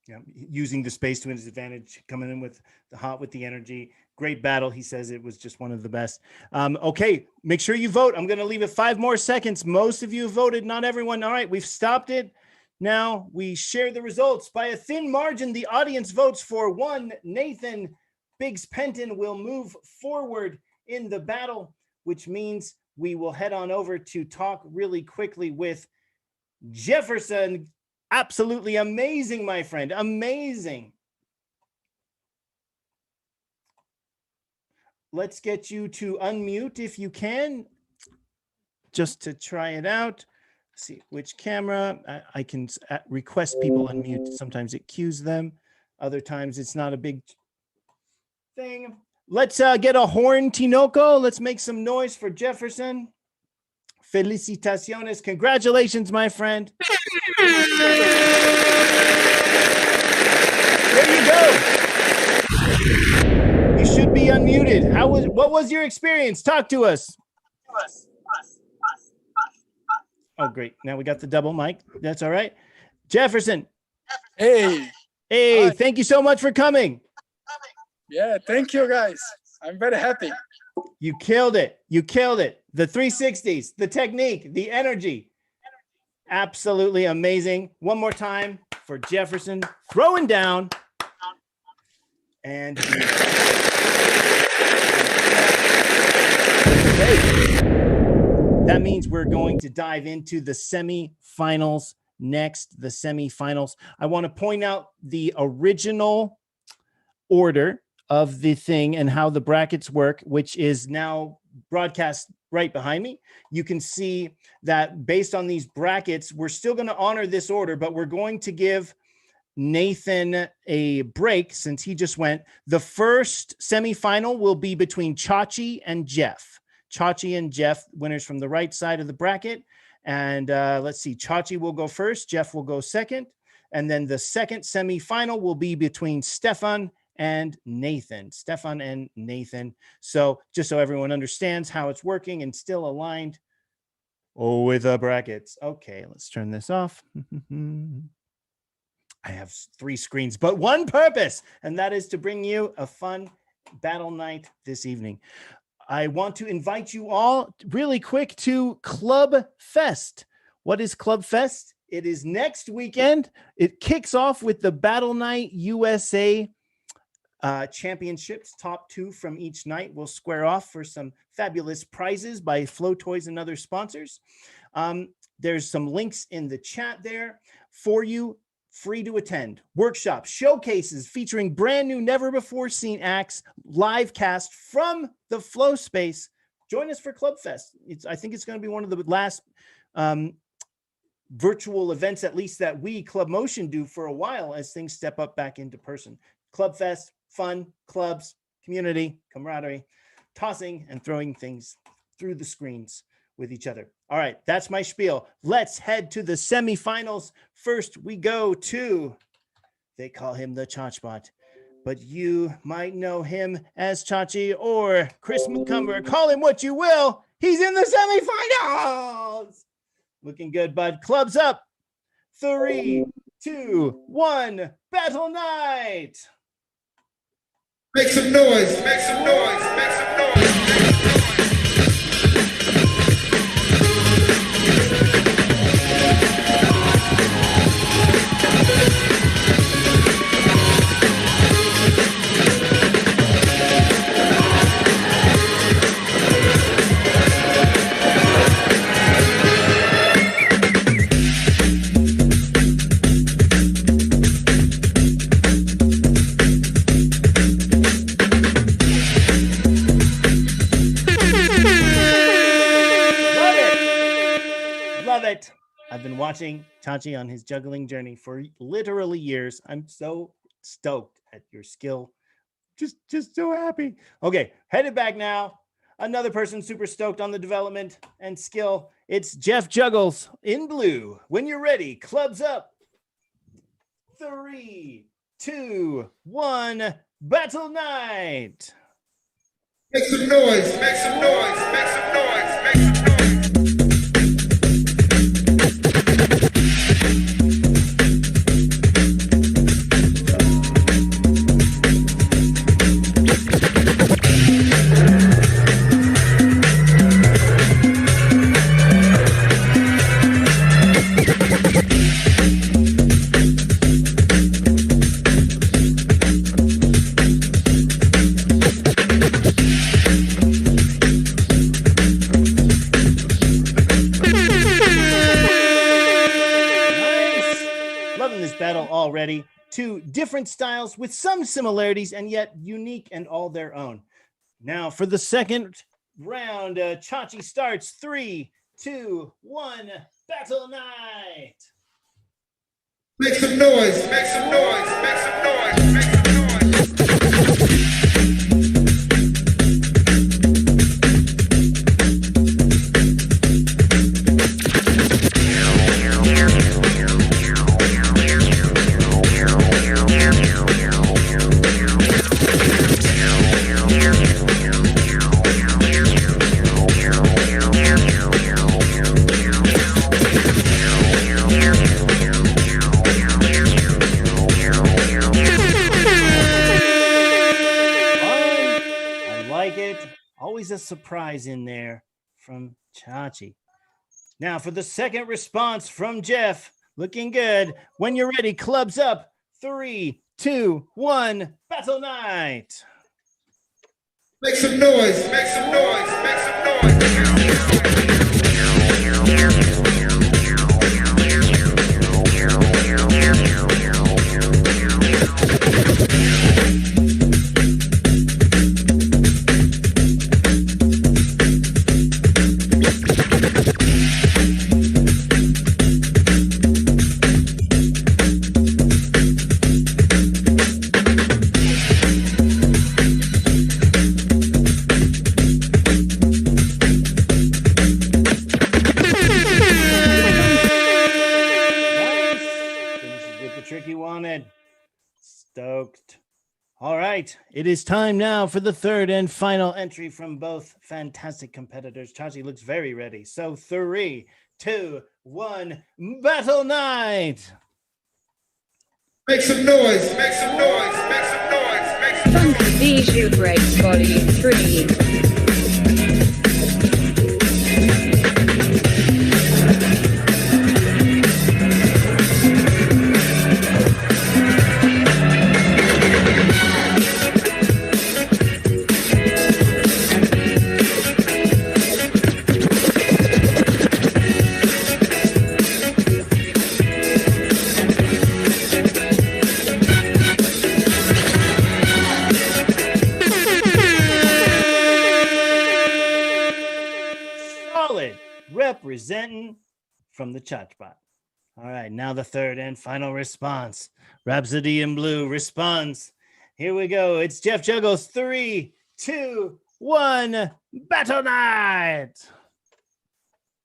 Yeah, using the space to his advantage, coming in with the energy. Great battle. He says it was just one of the best. Okay, make sure you vote. I'm going to leave it 5 more seconds. Most of you voted, not everyone. All right, we've stopped it. Now we share the results by a thin margin. The audience votes for 1 Nathan. Biggs Penton will move forward in the battle, which means we will head on over to talk really quickly with Jefferson. Absolutely amazing, my friend. Amazing. Let's get you to unmute if you can, just to try it out. See which camera. I can request people unmute. Sometimes it cues them. Other times it's not a big thing. Let's get a horn, Tinoco. Let's make some noise for Jefferson. Felicitaciones. Congratulations, my friend. There you go. You should be unmuted. What was your experience? Talk to us. Oh, great. Now we got the double mic. That's all right. Jefferson. Hey. Hey, thank you so much for coming. Yeah, thank you, guys. I'm very happy. You killed it. You killed it. The 360s, the technique, the energy. Absolutely amazing. One more time for Jefferson. Throwing down. And that means we're going to dive into the semifinals next. The semifinals. I want to point out the original order of the thing and how the brackets work, which is now broadcast right behind me. You can see that based on these brackets, we're still going to honor this order, but we're going to give Nathan a break since he just went. The first semifinal will be between Chachi and Jeff. Chachi and Jeff, winners from the right side of the bracket. And let's see, Chachi will go first. Jeff will go second. And then the second semifinal will be between Stefan and Nathan. So just so everyone understands how it's working and still aligned with the brackets. Okay, let's turn this off. I have 3 screens, but one purpose, and that is to bring you a fun battle night this evening. I want to invite you all really quick to Club Fest. What is Club Fest? It is next weekend. It kicks off with the Battle Night USA championships. Top 2 from each night will square off for some fabulous prizes by Flow Toys and other sponsors. There's some links in the chat there for you. Free to attend. Workshops, showcases featuring brand new, never before seen acts, live cast from the Flow Space. Join us for Club Fest. I think it's going to be one of the last virtual events, at least that we, Club Motion, do for a while as things step up back into person. Club Fest, fun, clubs, community, camaraderie, tossing and throwing things through the screens with each other. All right, that's my spiel. Let's head to the semifinals. First, we go to, they call him the Chachbot, but you might know him as Chachi or Chris McCumber. Call him what you will. He's in the semifinals. Looking good, bud. Clubs up. 3, 2, 1. Battle night. Make some noise. Make some noise. Make some noise. I've been watching Chachi on his juggling journey for literally years. I'm so stoked at your skill. Just so happy. Okay, headed back now. Another person super stoked on the development and skill. It's Jeff Juggles in blue. When you're ready, clubs up. 3, 2, 1. Battle night. Make some noise. Make some noise. Make some noise. Make some noise. Already. 2 different styles with some similarities and yet unique and all their own. Now for the second round, Chachi starts. 3, 2, 1. Battle night. Make some noise. Make some noise. Make some noise. Make some noise. A surprise in there from Chachi. Now for the second response from Jeff. Looking good. When you're ready, clubs up. 3, 2, 1. Battle night. Make some noise. Make some noise. Make some noise. trick you wanted. Stoked. All right, it is time now for the third and final entry from both fantastic competitors. Chachi looks very ready. So 3, 2, 1, Battle Night. Make some noise, make some noise, make some noise, make some noise. Funky Bijou Breaks Volume 3. Representing from the Chachbot. All right, now the third and final response. Rhapsody in Blue responds. Here we go. It's Jeff Juggles. 3, 2, 1. Battle Night.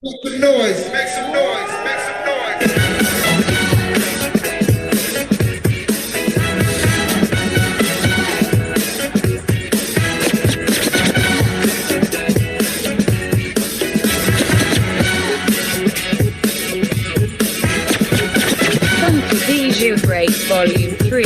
Make some noise, make some noise, make some noise. Bijou Breaks Volume 3.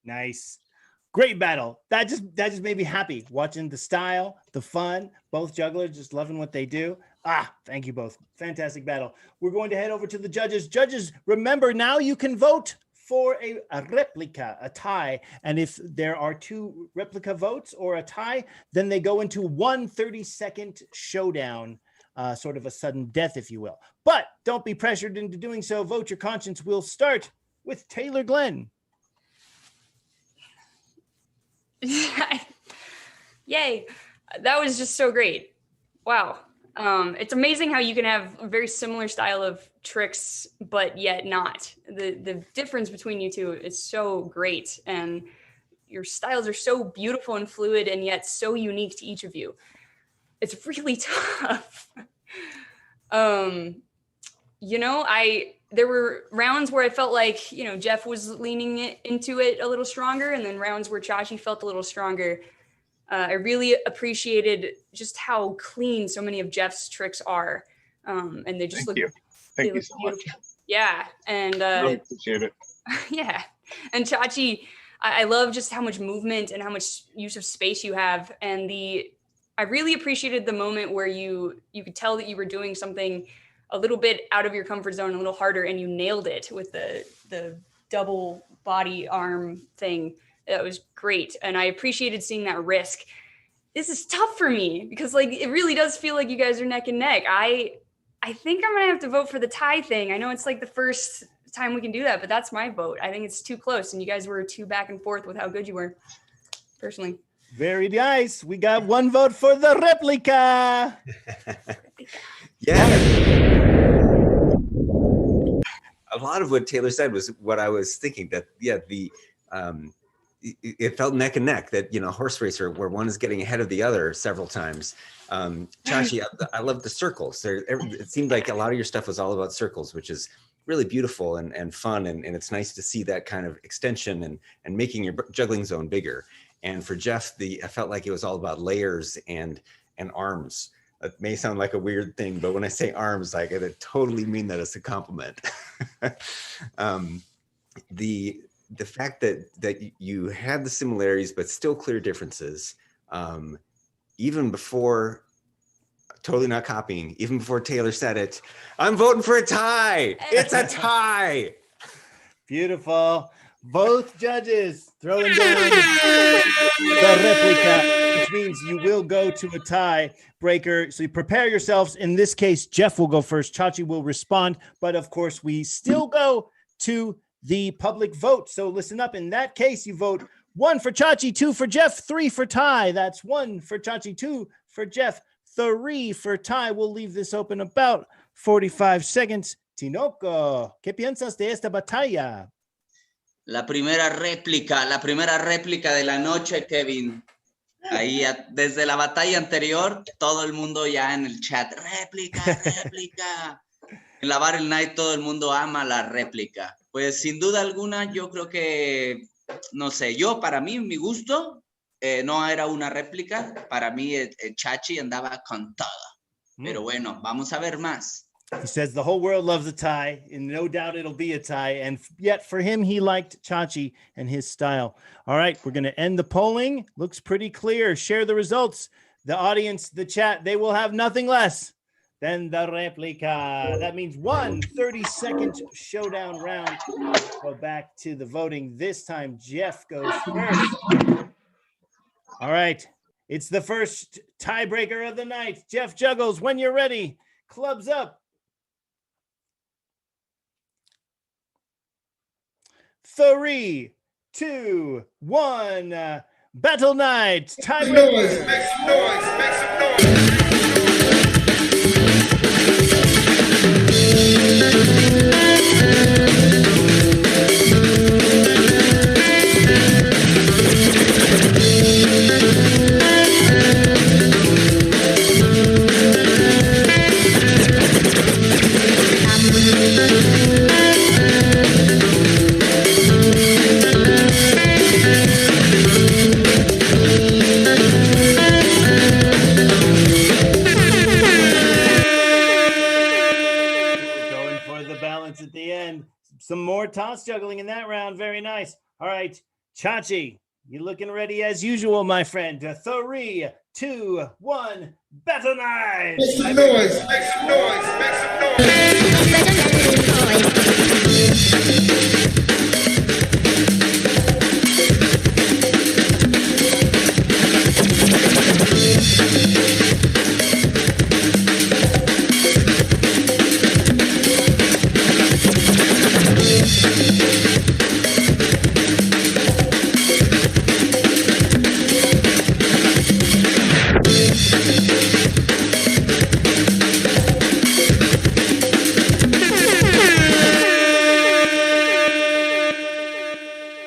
Nice. Great battle. That just made me happy watching the style, the fun, both jugglers just loving what they do. Thank you both. Fantastic battle. We're going to head over to the judges. Judges, remember now you can vote for a replica, a tie. And if there are 2 replica votes or a tie, then they go into 1 30-second showdown, sort of a sudden death, if you will. But don't be pressured into doing so. Vote your conscience. We'll start with Taylor Glenn. Yay. That was just so great. Wow. It's amazing how you can have a very similar style of tricks, but yet not. The difference between you two is so great, and your styles are so beautiful and fluid, and yet so unique to each of you. It's really tough. There were rounds where I felt like, Jeff was leaning into it a little stronger, and then rounds where Chachi felt a little stronger. I really appreciated just how clean so many of Jeff's tricks are. And they just look Thank you so much. Yeah. And really appreciate it. Yeah. And Chachi, I love just how much movement and how much use of space you have. And I really appreciated the moment where you could tell that you were doing something a little bit out of your comfort zone, a little harder, and you nailed it with the double body arm thing. That was great. And I appreciated seeing that risk. This is tough for me because it really does feel like you guys are neck and neck. I think I'm going to have to vote for the tie thing. I know it's the first time we can do that, but that's my vote. I think it's too close. And you guys were too back and forth with how good you were, personally. Very nice. We got 1 vote for the replica. Yeah. A lot of what Taylor said was what I was thinking, that, it felt neck and neck, that, horse racer where one is getting ahead of the other several times. Chachi, I love the circles. It seemed like a lot of your stuff was all about circles, which is really beautiful and fun. And it's nice to see that kind of extension and making your juggling zone bigger. And for Jeff, I felt like it was all about layers and arms. It may sound like a weird thing, but when I say arms, I totally mean that as a compliment. The fact that you had the similarities, but still clear differences, even before, totally not copying, even before Taylor said it, I'm voting for a tie. It's a tie. Beautiful. Both judges throwing down the replica, which means you will go to a tie breaker. So you prepare yourselves. In this case, Jeff will go first. Chachi will respond. But of course, we still go to the public vote. So listen up. In that case, you vote 1 for Chachi, 2 for Jeff, 3 for tie. That's 1 for Chachi, 2 for Jeff, 3 for tie. We'll leave this open about 45 seconds Tinoco, ¿qué piensas de esta batalla? La primera réplica de la noche, Kevin. Ahí, desde la batalla anterior, todo el mundo ya en el chat, réplica. En la Battle Night todo el mundo ama la réplica. Pues sin duda alguna, yo creo que, no sé, para mí, mi gusto, no era una réplica. Para mí, Chachi andaba con todo. Pero bueno, vamos a ver más. He says the whole world loves a tie, and no doubt it'll be a tie. And yet for him, he liked Chachi and his style. All right, we're going to end the polling. Looks pretty clear. Share the results. The audience, the chat, they will have nothing less than the replica. That means 1 30-second showdown round. Go back to the voting. This time, Jeff goes first. All right, it's the first tiebreaker of the night. Jeff Juggles, when you're ready, clubs up. 3, 2, 1. Battle Night. Make some noise, make some noise, make some noise. Some more toss juggling in that round. Very nice. All right, Chachi, you looking ready as usual, my friend. 3, 2, 1, Battle Night. Make some noise, make some noise, make some noise.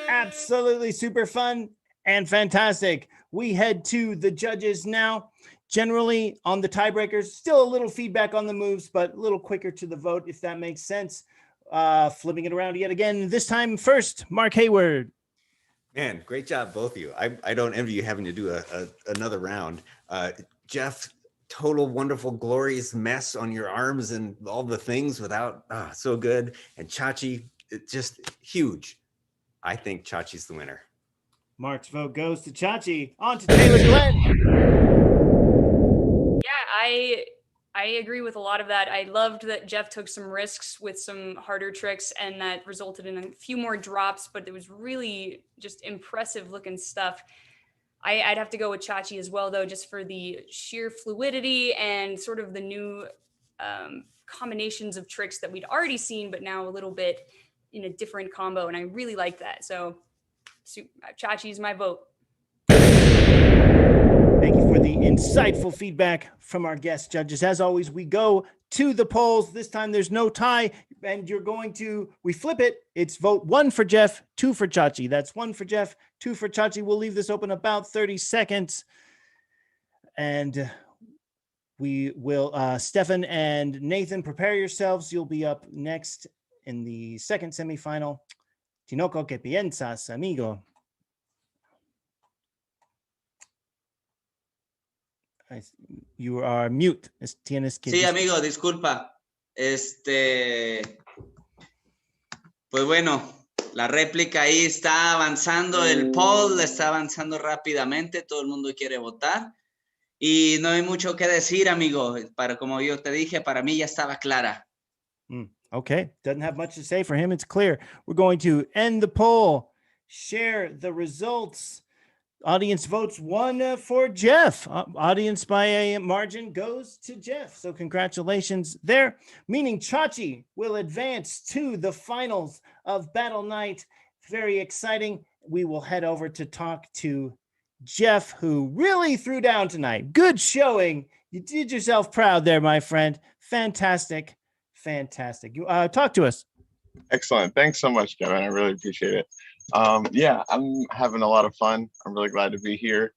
Absolutely super fun and fantastic. We head to the judges now. Generally on the tiebreakers, still a little feedback on the moves, but a little quicker to the vote, if that makes sense. Flipping it around yet again. This time first, Mark Hayward. Man, great job, both of you. I don't envy you having to do another round. Jeff, total wonderful, glorious mess on your arms and all the things without, so good. And Chachi, it's just huge. I think Chachi's the winner. Mark's vote goes to Chachi. On to Taylor Glenn. Yeah, I agree with a lot of that. I loved that Jeff took some risks with some harder tricks, and that resulted in a few more drops, but it was really just impressive looking stuff. I'd have to go with Chachi as well, though, just for the sheer fluidity and sort of the new combinations of tricks that we'd already seen, but now a little bit in a different combo, and I really like that. So Chachi's my vote. Thank you for the insightful feedback from our guest judges. As always, we go to the polls. This time there's no tie, and we flip it. It's vote 1 for Jeff, 2 for Chachi. That's 1 for Jeff, 2 for Chachi. We'll leave this open about 30 seconds. And we will, Stefan and Nathan, prepare yourselves. You'll be up next in the second semifinal. Tinoco, ¿qué piensas, amigo? You are mute. Sí, amigo, disculpa. Pues bueno, la réplica ahí está avanzando, el poll está avanzando rápidamente, todo el mundo quiere votar y no hay mucho que decir, amigo. Como yo te dije, para mí ya estaba clara. Okay, doesn't have much to say for him. It's clear. We're going to end the poll, share the results. Audience votes 1 for Jeff. Audience by a margin goes to Jeff. So congratulations there, meaning Chachi will advance to the finals of Battle Night. Very exciting. We will head over to talk to Jeff, who really threw down tonight. Good showing. You did yourself proud there, my friend. Fantastic. Fantastic. Talk to us. Excellent. Thanks so much, Kevin. I really appreciate it. Yeah, I'm having a lot of fun. I'm really glad to be here.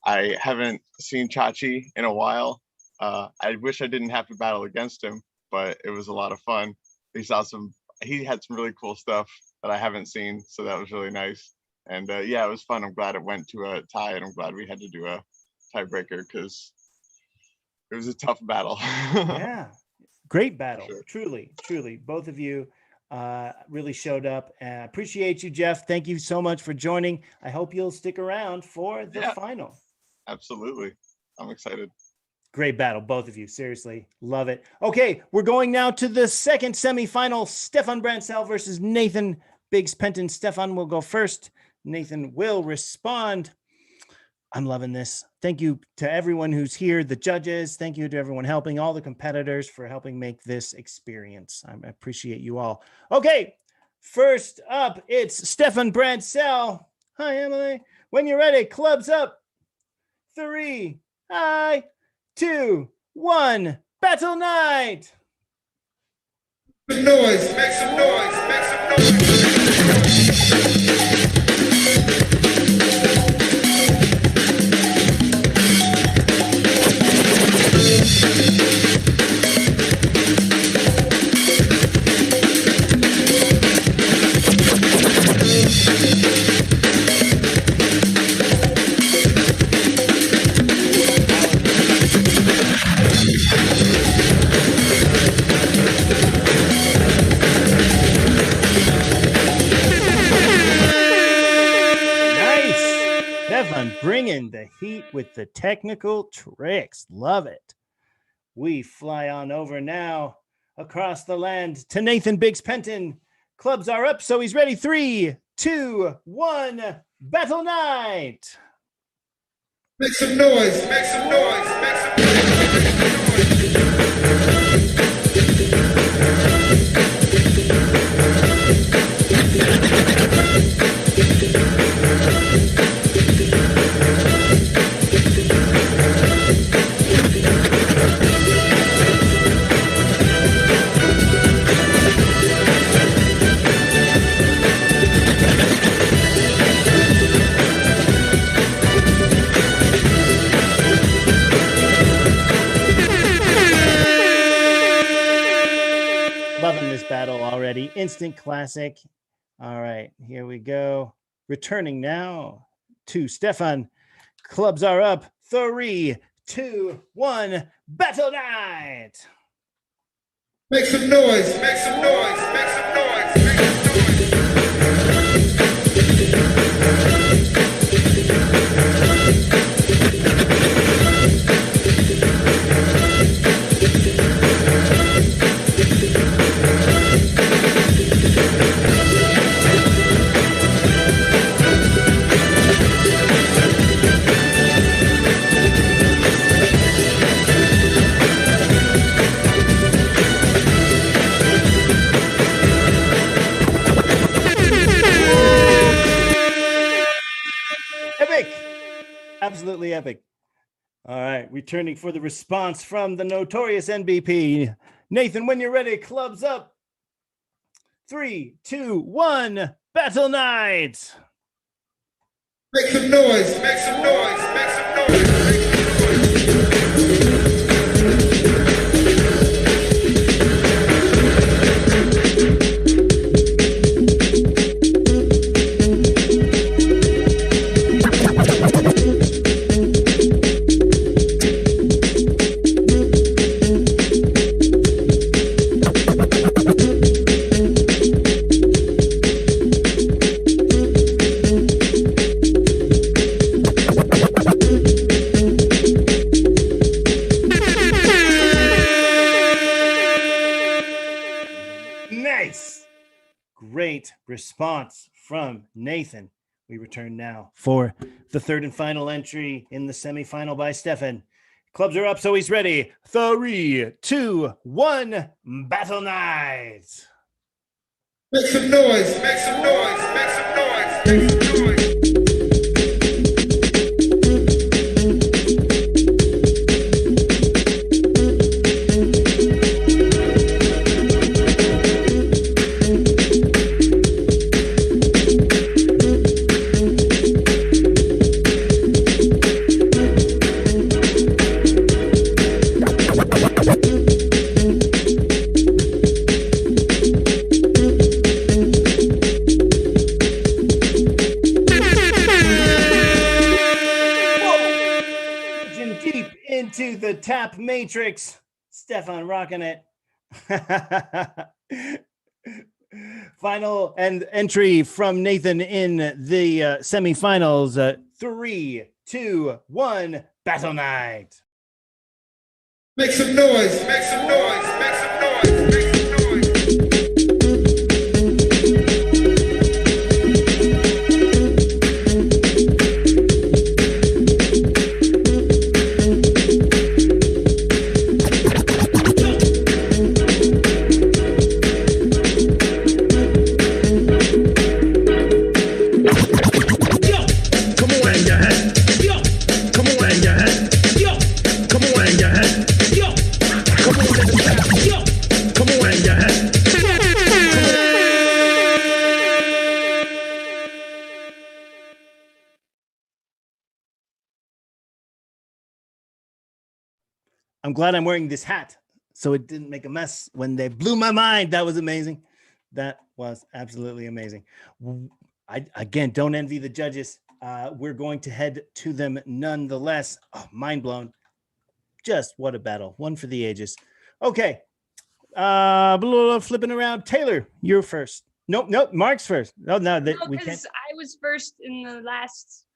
I haven't seen Chachi in a while. I wish I didn't have to battle against him, but it was a lot of fun. He had some really cool stuff that I haven't seen, so that was really nice. And yeah, it was fun. I'm glad it went to a tie, and I'm glad we had to do a tiebreaker because it was a tough battle. Yeah, great battle. Sure. Truly. Both of you really showed up. Appreciate you, Jeff. Thank you so much for joining. I hope you'll stick around for the final. Absolutely. I'm excited. Great battle, both of you. Seriously, love it. Okay, we're going now to the second semifinal. Stefan Bransell versus Nathan Biggs Penton. Stefan will go first. Nathan will respond. I'm loving this. Thank you to everyone who's here, the judges. Thank you to everyone helping, all the competitors for helping make this experience. I appreciate you all. Okay, first up, it's Stefan Bransell. Hi, Emily. When you're ready, clubs up. 3, 2, 1, battle night. Make some noise, make some noise, make some noise. Bringing the heat with the technical tricks. Love it. We fly on over now across the land to Nathan Biggs Penton. Clubs are up, so he's ready. 3, 2, 1, battle night. Make some noise, make some noise, make some noise. Battle already. Instant classic. All right, here we go. Returning now to Stefan. Clubs are up. 3, 2, 1, battle night. Make some noise, make some noise, make some noise, make some noise. Absolutely epic. All right, returning for the response from the notorious NBP. Nathan, when you're ready, clubs up. 3, 2, 1, battle night. Make some noise, make some noise, make some noise, make some response from Nathan. We return now for the third and final entry in the semifinal by Stefan. Clubs are up, so he's ready. 3, 2, 1, battle night. Make some noise, make some noise, make some noise, make some noise. the tap matrix. Stefan rocking it. Final and entry from Nathan in the semifinals. 3, 2, 1, Battle Night. Make some noise, make some noise, make some noise, make some noise. I'm glad I'm wearing this hat so it didn't make a mess when they blew my mind. That was amazing. That was absolutely amazing. I again don't envy the judges. We're going to head to them nonetheless. Oh, mind blown. Just what a battle. One for the ages. Okay. Flipping around. Taylor, you're first. Nope. Mark's first. No, we can't. I was first in the last.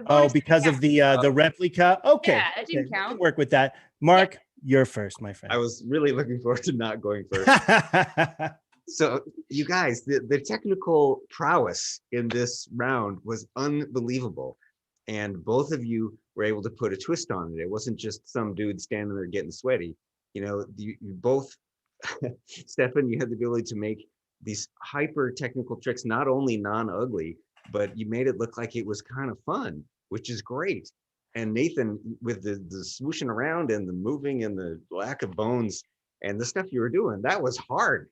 Oh, because of the replica. Okay. Yeah, it didn't count. We can work with that. Mark, you're first, my friend. I was really looking forward to not going first. So you guys, the technical prowess in this round was unbelievable. And both of you were able to put a twist on it. It wasn't just some dude standing there getting sweaty. You know, you both, Stefan, you had the ability to make these hyper technical tricks, not only non-ugly, but you made it look like it was kind of fun, which is great. And Nathan, with the swooshing around and the moving and the lack of bones and the stuff you were doing, that was hard.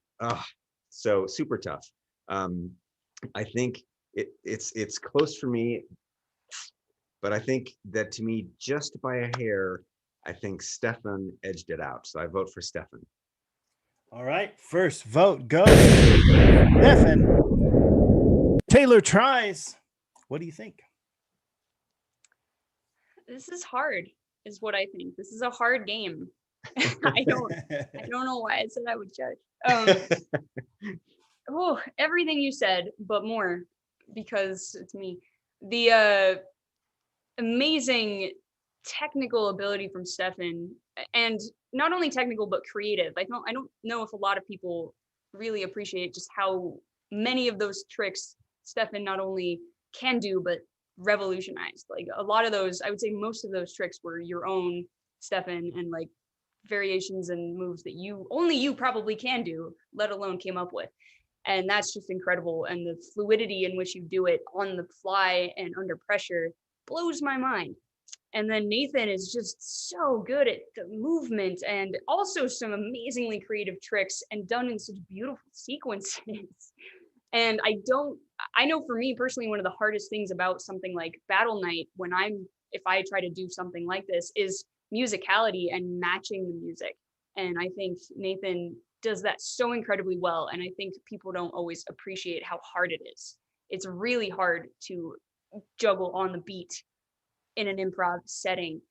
So super tough. I think it's close for me, but I think that to me, just by a hair, I think Stefan edged it out. So I vote for Stefan. All right, first vote goes Stefan. Taylor tries. What do you think? This is hard, is what I think. This is a hard game. I don't know why I said I would judge. Everything you said, but more, because it's me. The amazing technical ability from Stefan, and not only technical but creative. I don't know if a lot of people really appreciate just how many of those tricks Stefan not only can do but revolutionized. Like a lot of those, I would say most of those tricks were your own, Stefan, and like variations and moves that only you probably can do, let alone came up with. And that's just incredible. And the fluidity in which you do it on the fly and under pressure blows my mind. And then Nathan is just so good at the movement and also some amazingly creative tricks and done in such beautiful sequences. And I know for me personally, one of the hardest things about something like Battle Night, if I try to do something like this, is musicality and matching the music. And I think Nathan does that so incredibly well. And I think people don't always appreciate how hard it is. It's really hard to juggle on the beat in an improv setting.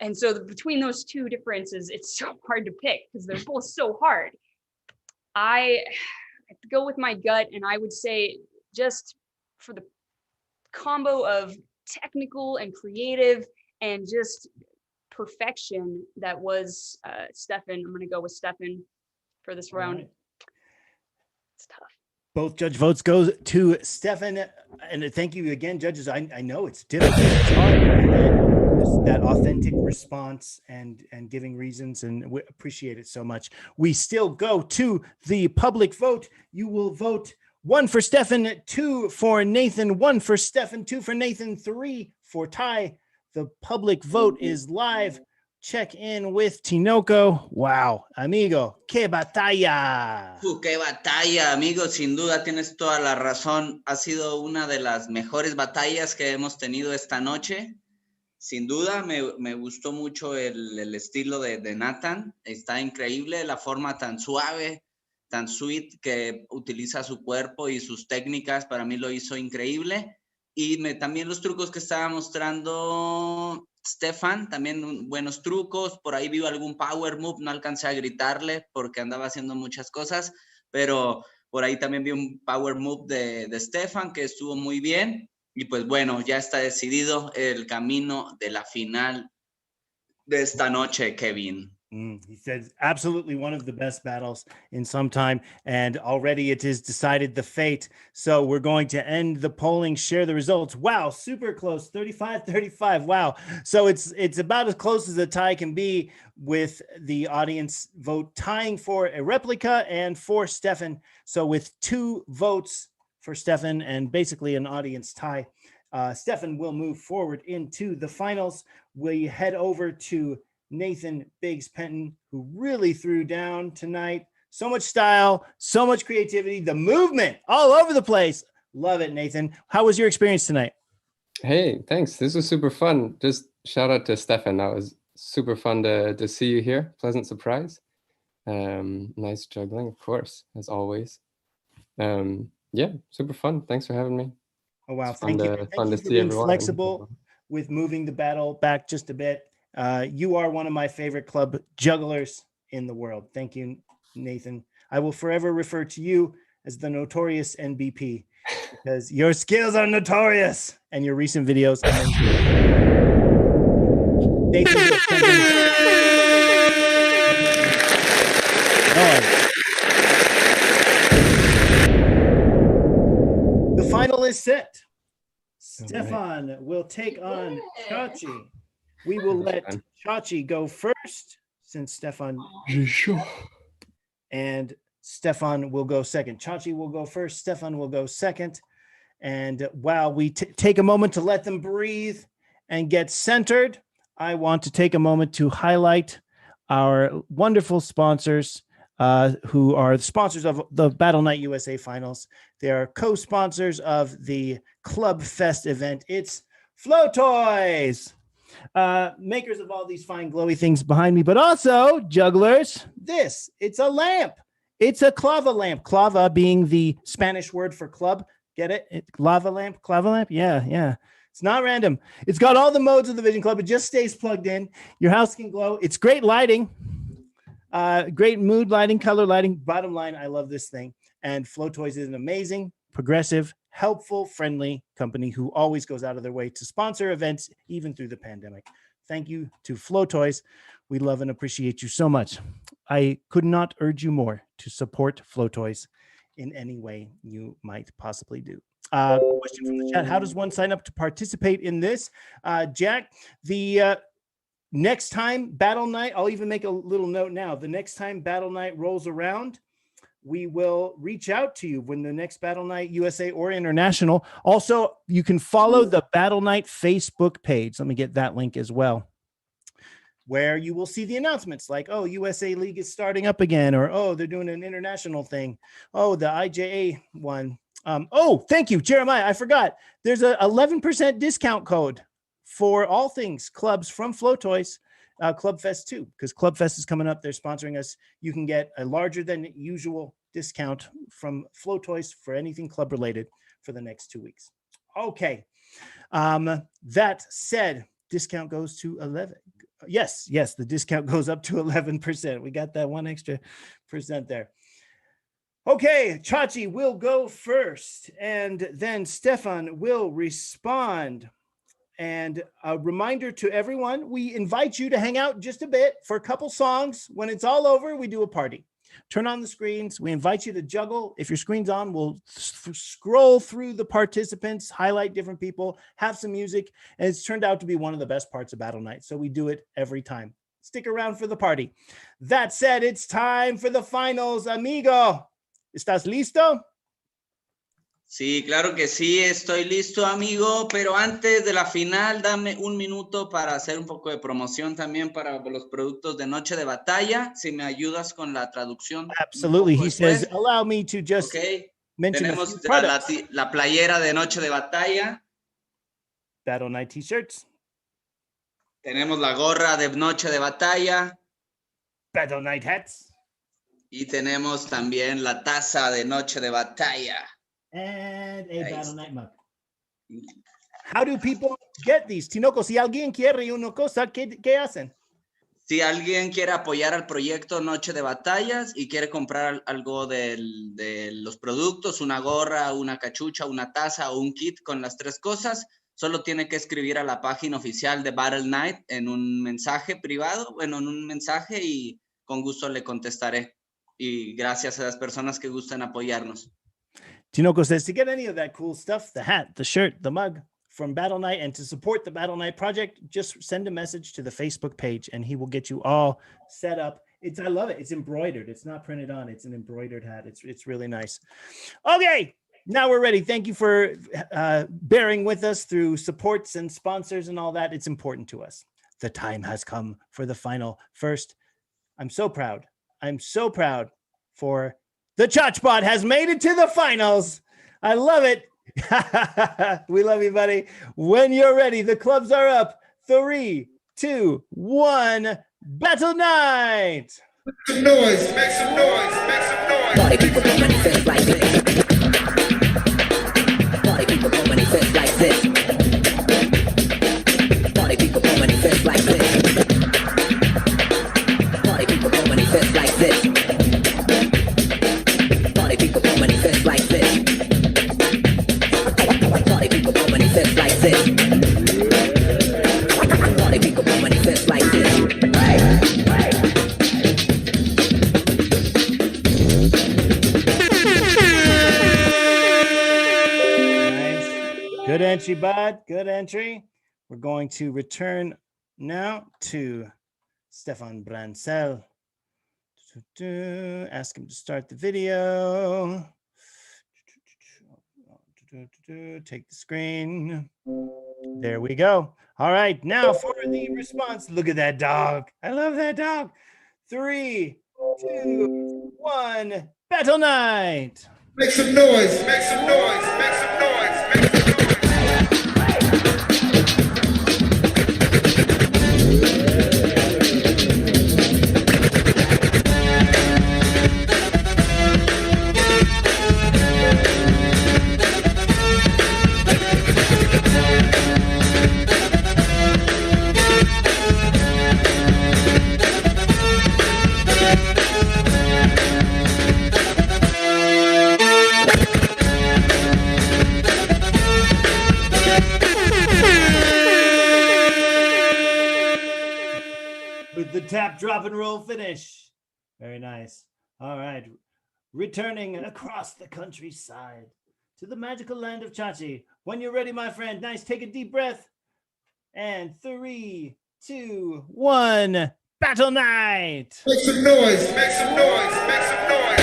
And so between those two differences, it's so hard to pick because they're both so hard. I go with my gut, and I would say just for the combo of technical and creative and just perfection that was Stefan, I'm going to go with Stefan for this round. Right. It's tough. Both judge votes go to Stefan, and thank you again, judges. I know it's difficult. It's hard. That authentic response and giving reasons, and we appreciate it so much. We still go to the public vote. You will vote 1 for Stefan, 2 for Nathan, 1 for Stefan, 2 for Nathan, 3 for Ty. The public vote is live. Check in with Tinoco. Wow, amigo, qué batalla. Qué batalla, amigo. Sin duda tienes toda la razón. Ha sido una de las mejores batallas que hemos tenido esta noche. Sin duda, me gustó mucho el estilo de Nathan. Está increíble la forma tan suave, tan sweet que utiliza su cuerpo y sus técnicas. Para mí lo hizo increíble. Y también los trucos que estaba mostrando Stefan, también buenos trucos, por ahí vi algún power move, no alcancé a gritarle porque andaba haciendo muchas cosas, pero por ahí también vi un power move de Stefan que estuvo muy bien. Y pues bueno, ya está decidido el camino de la final de esta noche, Kevin. He says absolutely one of the best battles in some time, and already it is decided the fate. So we're going to end the polling, share the results. Wow, super close, 35-35. Wow. So it's about as close as a tie can be, with the audience vote tying for a replica and for Stefan. So with 2 votes for Stefan and basically an audience tie, Stefan will move forward into the finals. We head over to Nathan Biggs Penton, who really threw down tonight. So much style, so much creativity, the movement all over the place. Love it, Nathan. How was your experience tonight? Hey, thanks. This was super fun. Just shout out to Stefan. That was super fun to see you here. Pleasant surprise. Nice juggling, of course, as always. Yeah, super fun. Thanks for having me. Oh, wow. It's Thank you. Thank you for being flexible with moving the battle back just a bit. You are one of my favorite club jugglers in the world. Thank you, Nathan. I will forever refer to you as the notorious NBP because your skills are notorious and your recent videos. Nathan, the final is set. Stefan will take on Chachi. We will let Chachi go first since Stefan. And Stefan will go second. Chachi will go first. Stefan will go second. And while we take a moment to let them breathe and get centered, I want to take a moment to highlight our wonderful sponsors who are the sponsors of the Battle Night USA Finals. They are co-sponsors of the Club Fest event. It's Flow Toys, makers of all these fine glowy things behind me, but also jugglers. It's a lamp. It's a clava lamp. Clava being the Spanish word for club. Get it? Clava lamp. Yeah. It's not random. It's got all the modes of the Vision Club. It just stays plugged in. Your house can glow. It's great lighting. Great mood lighting, color lighting. Bottom line, I love this thing. And Flow Toys is an amazing, progressive, helpful, friendly company who always goes out of their way to sponsor events, even through the pandemic. Thank you to Flow Toys. We love and appreciate you so much. I could not urge you more to support Flow Toys in any way you might possibly do. Question from the chat: how does one sign up to participate in this? Jack, the next time Battle Night, I'll even make a little note now. The next time Battle Night rolls around, we will reach out to you when the next Battle Night USA or International. Also, you can follow the Battle Night Facebook page. Let me get that link as well, where you will see the announcements like, oh, USA League is starting up again, or, oh, they're doing an international thing. Oh, the IJA one. Oh, thank you, Jeremiah. I forgot. There's a 11% discount code for all things clubs from Flow Toys, Club Fest 2, because Club Fest is coming up. They're sponsoring us. You can get a larger than usual discount from Flow Toys for anything club related for the next 2 weeks. Okay. That said, discount goes to 11. Yes, the discount goes up to 11%. We got that 1 extra percent there. Okay, Chachi will go first, and then Stefan will respond. And a reminder to everyone, we invite you to hang out just a bit for a couple songs. When it's all over, we do a party. Turn on the screens. We invite you to juggle. If your screen's on, we'll scroll through the participants, highlight different people, have some music. And it's turned out to be one of the best parts of Battle Night. So we do it every time. Stick around for the party. That said, it's time for the finals, amigo. ¿Estás listo? Sí, claro que sí, estoy listo, amigo, pero antes de la final, dame un minuto para hacer un poco de promoción también para los productos de Noche de Batalla, si me ayudas con la traducción. Absolutely, he says, allow me to just mention Tenemos a few products. la playera de Noche de Batalla. Battle Night t-shirts. Tenemos la gorra de Noche de Batalla. Battle Night hats. Y tenemos también la taza de Noche de Batalla. And a Battle Night mug. How do people get these? Tinoco, si alguien quiere una cosa, ¿qué hacen? Si alguien quiere apoyar al proyecto Noche de Batallas y quiere comprar algo de los productos, una gorra, una cachucha, una taza o un kit con las 3 cosas, solo tiene que escribir a la página oficial de Battle Night en un mensaje privado, en un mensaje, y con gusto le contestaré. Y gracias a las personas que gustan apoyarnos. Tinoco says to get any of that cool stuff, the hat, the shirt, the mug from Battle Night, and to support the Battle Night project, just send a message to the Facebook page and he will get you all set up. I love it. It's embroidered. It's not printed on. It's an embroidered hat. It's really nice. Okay, now we're ready. Thank you for bearing with us through supports and sponsors and all that. It's important to us. The time has come for the final. First, I'm so proud. I'm so proud for the Chachbot has made it to the finals. I love it. We love you, buddy. When you're ready, the clubs are up. 3, 2, 1. Battle Night. Make some noise. Make some noise. Make some noise. Party people go manifest like this. Party people go manifest like this. Party people go manifest like this. Party people go manifest like this. Party people go manifest like this. Party people go manifest like this. Party people go manifest like this. Good entry, bud. Good entry. We're going to return now to Stefan Bransell. Ask him to start the video. Take the screen. There we go. All right, now for the response. Look at that dog. I love that dog. 3, 2, 1. Battle Night. Make some noise. Make some noise. Make some noise. Make some noise. The tap, drop, and roll finish. Very nice. All right. Returning across the countryside to the magical land of Chachi. When you're ready, my friend. Nice. Take a deep breath. And 3, 2, 1. Battle Night. Make some noise. Make some noise. Make some noise.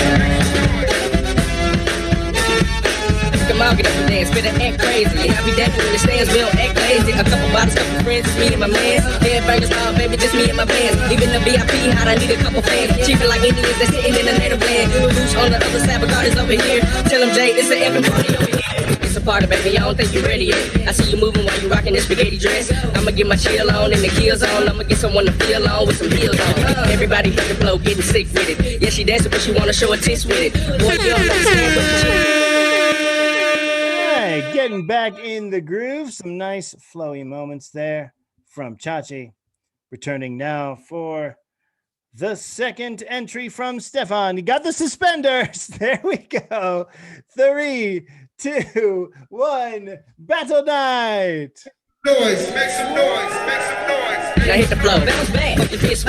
Come out, get up and dance, spit and act crazy. Happy that when the stands, we don't act lazy. A couple bottles, couple friends, it's me and my mans. Headbangers, style, baby, just me and my bands. Even the VIP, hot, I need a couple fans. Cheapin' like Indians, that's sitting in the native land. Boots on the other side, but God is over here. Tell them, Jay, it's an epic party over here. It's a party, baby, I don't think you're ready yet. I see you moving while you rocking this spaghetti dress. I'ma get my chill on and the keels on. I'ma get someone to feel on with some heels on. Everybody hit the flow, getting sick with it. Yeah, she dancing, but she wanna show her tits with it. Boy, you don't understand what you Getting back in the groove. Some nice flowy moments there from Chachi. Returning now for the second entry from Stefan. You got the suspenders. There we go. 3, 2, 1. Battle Night. Noise. Make some noise. Make some noise. Now hit the flow. Bounce back. Fuck your fist.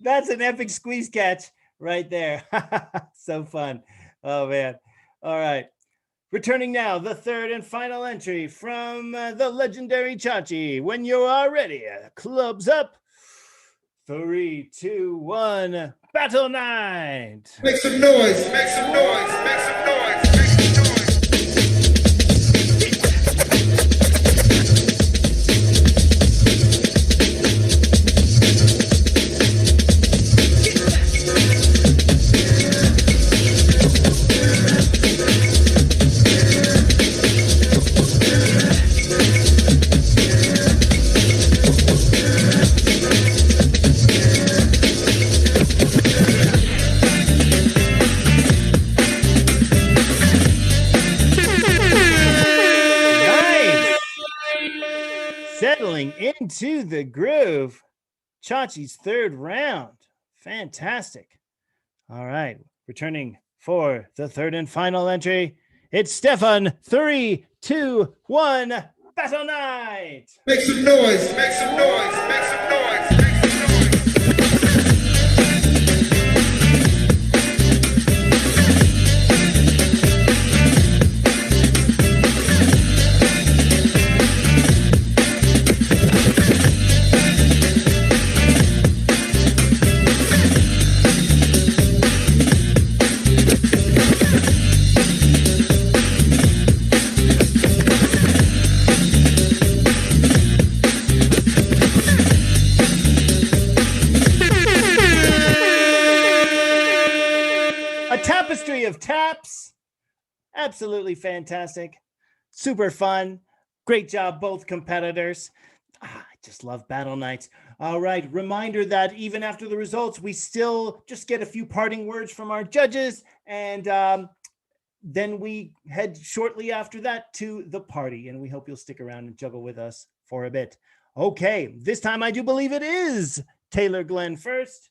That's an epic squeeze catch right there. So fun. Oh, man. All right. Returning now, the third and final entry from the legendary Chachi. When you are ready, clubs up. 3, 2, 1. Battle Night. Make some noise. Make some noise. Make some noise. Make some noise. into the groove. Chachi's third round. Fantastic. All right. Returning for the third and final entry. It's Stefan. 3, 2, 1. Battle Night. Make some noise, make some noise, make some noise, make some noise. Tapestry of taps. Absolutely fantastic. Super fun. Great job, both competitors. I just love battle nights. All right. Reminder that even after the results, we still just get a few parting words from our judges. And then we head shortly after that to the party. And we hope you'll stick around and juggle with us for a bit. Okay. This time I do believe it is Taylor Glenn first.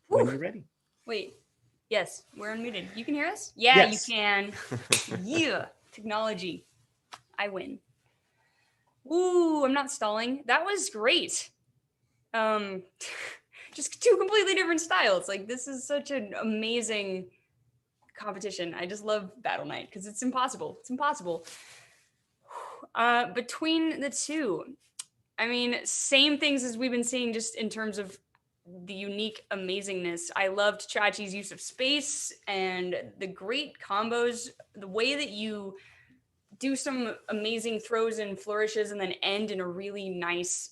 When you're ready. Wait. Yes, we're unmuted. You can hear us? Yeah, yes. You can. Yeah, technology. I win. Ooh, I'm not stalling. That was great. Just two completely different styles. Like, this is such an amazing competition. I just love Battle Night because it's impossible. It's impossible. Between the two, I mean, same things as we've been seeing just in terms of the unique amazingness. I loved Chachi's use of space and the great combos, the way that you do some amazing throws and flourishes and then end in a really nice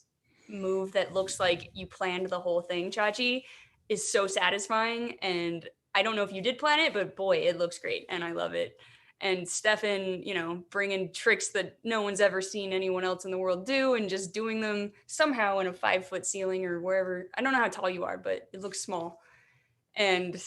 move that looks like you planned the whole thing, Chachi, is so satisfying. And I don't know if you did plan it, but boy, it looks great and I love it. And Stefan, you know, bringing tricks that no one's ever seen anyone else in the world do and just doing them somehow in a 5-foot ceiling or wherever. I don't know how tall you are, but it looks small. And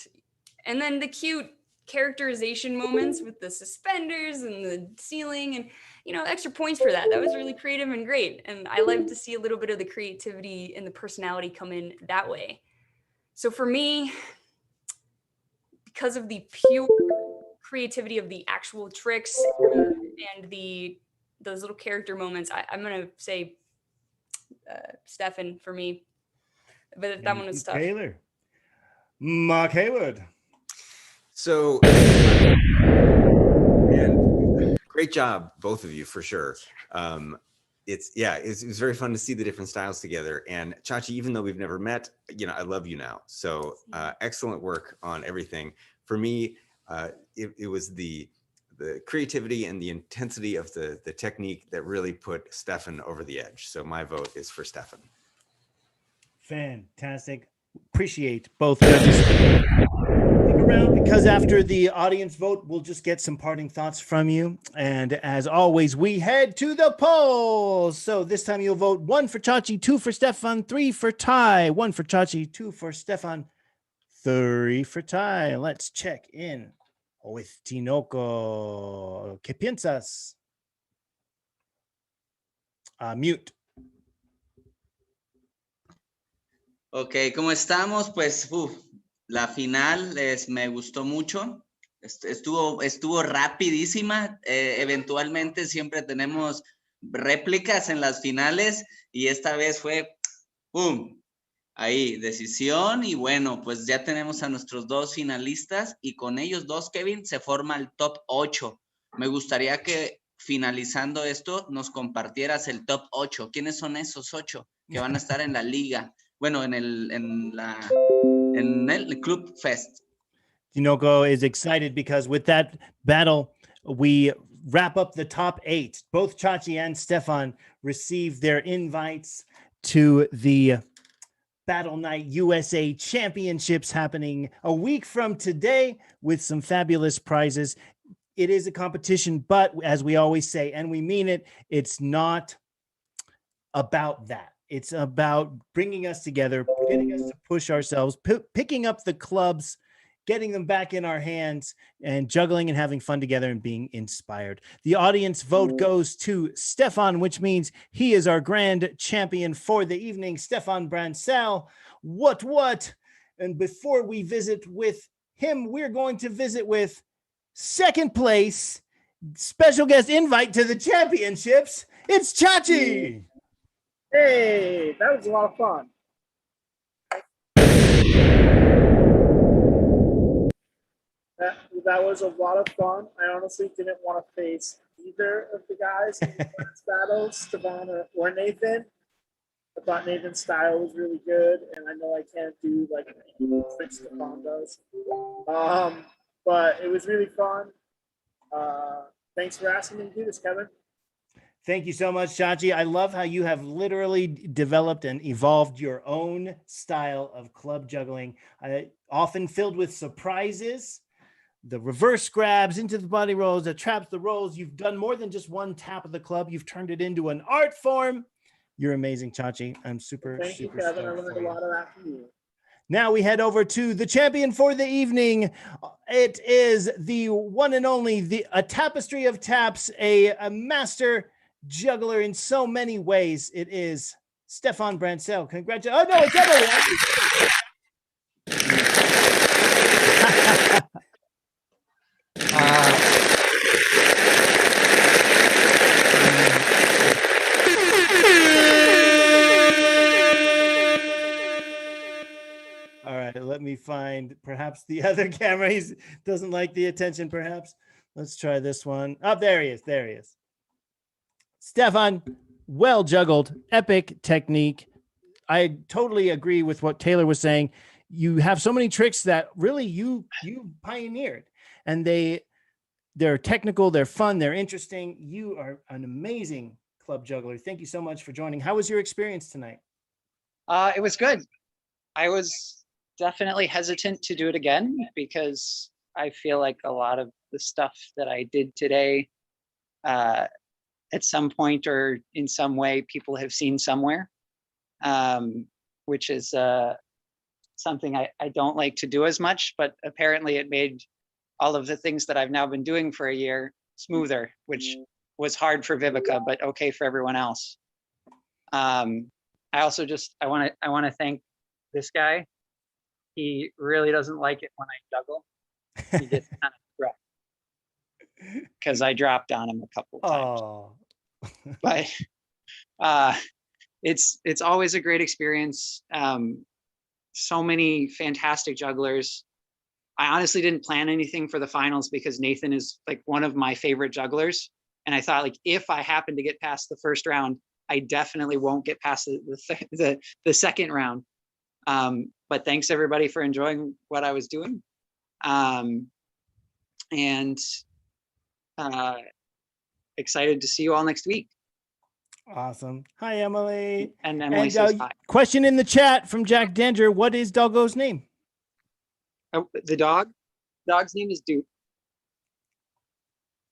then the cute characterization moments with the suspenders and the ceiling and, you know, extra points for that. That was really creative and great. And I love to see a little bit of the creativity and the personality come in that way. So for me, because of the pure creativity of the actual tricks and those little character moments, I'm gonna say Stefan for me, but that one was tough. Taylor. Mark Hayward. So, and great job, both of you, for sure. It was very fun to see the different styles together. And Chachi, even though we've never met, you know, I love you now. So excellent work on everything. For me, it was the creativity and the intensity of the technique that really put Stefan over the edge. So my vote is for Stefan. Fantastic. Appreciate both judges. Stick around because after the audience vote, we'll just get some parting thoughts from you. And as always, we head to the polls. So this time you'll vote 1 for Chachi, 2 for Stefan, 3 for Ty. 1 for Chachi, 2 for Stefan, 3 for Ty. Let's check in with Tinoco. ¿Qué piensas? Mute. Ok, ¿cómo estamos? Pues la final me gustó mucho. Estuvo rapidísima. Eventualmente siempre tenemos réplicas en las finales y esta vez fue ¡pum! Ahí, decisión y bueno, pues ya tenemos a nuestros 2 finalistas y con ellos 2, Kevin, se forma el top 8. Me gustaría que finalizando esto nos compartieras el top 8. ¿Quiénes son esos 8 que van a estar en la liga? Bueno, en el Club Fest. Tinoco is excited because with that battle, we wrap up the top 8. Both Chachi and Stefan received their invites to the Battle Night USA Championships happening a week from today with some fabulous prizes. It is a competition, but as we always say, and we mean it, it's not about that. It's about bringing us together, getting us to push ourselves, picking up the clubs getting them back in our hands and juggling and having fun together and being inspired. The audience vote goes to Stefan, which means he is our grand champion for the evening. Stefan Bransell, what? And before we visit with him, we're going to visit with second place, special guest invite to the championships. It's Chachi. Hey, that was a lot of fun. That was a lot of fun. I honestly didn't want to face either of the guys in the last battle, Stefan or Nathan. I thought Nathan's style was really good, and I know I can't do like the tricks Stefan does. But it was really fun. Thanks for asking me to do this, Kevin. Thank you so much, Chachi. I love how you have literally developed and evolved your own style of club juggling, often filled with surprises, the reverse grabs into the body rolls, the traps, the rolls. You've done more than just one tap of the club. You've turned it into an art form. You're amazing, Chachi. I'm super, Thank you, super Kevin. I stoked learned for a you. lot of that from you. Now we head over to the champion for the evening. It is the one and only, a tapestry of taps, a master juggler in so many ways. It is Stefan Bransell. Congratulations. Oh, no, it's Emily. All right, let me find perhaps the other camera. He doesn't like the attention, perhaps. Let's try this one. Oh, there he is. There he is. Stefan, well juggled, epic technique. I totally agree with what Taylor was saying. You have so many tricks that really you pioneered, and they're technical, they're fun, they're interesting. You are an amazing club juggler. Thank you so much for joining. How was your experience tonight? It was good. I was definitely hesitant to do it again because I feel like a lot of the stuff that I did today, at some point or in some way, people have seen somewhere, which is something I don't like to do as much, but apparently it made all of the things that I've now been doing for a year smoother, which was hard for Vivica, but okay for everyone else. I also I want to thank this guy. He really doesn't like it when I juggle. He gets kind of rough because I dropped on him a couple of times. But it's always a great experience. So many fantastic jugglers. I honestly didn't plan anything for the finals because Nathan is like one of my favorite jugglers. And I thought, like, if I happen to get past the first round, I definitely won't get past the second round. But thanks everybody for enjoying what I was doing. And excited to see you all next week. Awesome. Hi, Emily. And Emily says hi. Question in the chat from Jack Danger. What is Doggo's name? Oh, the dog's name is Duke.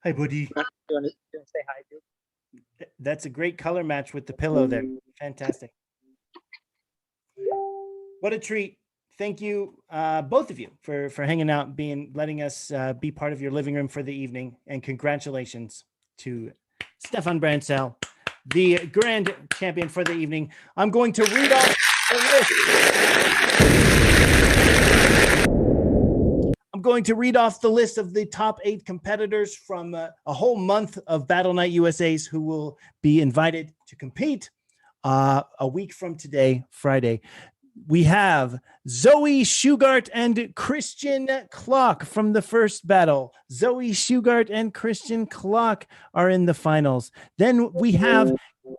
Hi, buddy. You want to say hi, Duke? That's a great color match with the pillow there. Fantastic. What a treat. Thank you, both of you, for hanging out, letting us be part of your living room for the evening. And congratulations to Stefan Bransell, the grand champion for the evening. I'm going to read off the list. I'm going to read off the list of the top 8 competitors from a whole month of Battle Night USA's who will be invited to compete a week from today, Friday. We have Zoe Shugart and Christian Klock from the first battle. Zoe Shugart and Christian Klock are in the finals. Then we have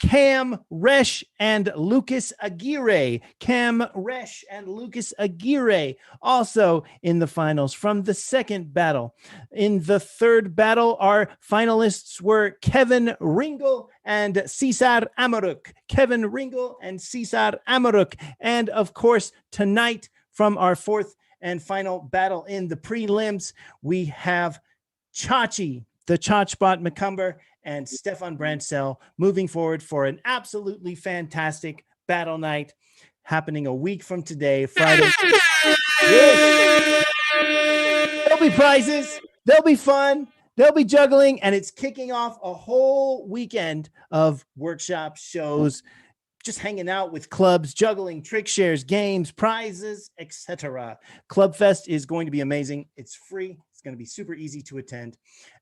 Cam Resch and Lucas Aguirre. Cam Resch and Lucas Aguirre also in the finals from the second battle. In the third battle, our finalists were Kevin Ringel and Cesar Amaruk. Kevin Ringel and Cesar Amaruk. And of course, tonight from our fourth and final battle in the prelims, we have Chachi, the Chachbot McCumber, and Stefan Bransell moving forward for an absolutely fantastic battle night happening a week from today, Friday. Yes. prizes. They'll be fun. They'll be juggling, and it's kicking off a whole weekend of workshops, shows, just hanging out with clubs, juggling, trick shares, games, prizes, etc. Club Fest is going to be amazing. It's free. It's going to be super easy to attend.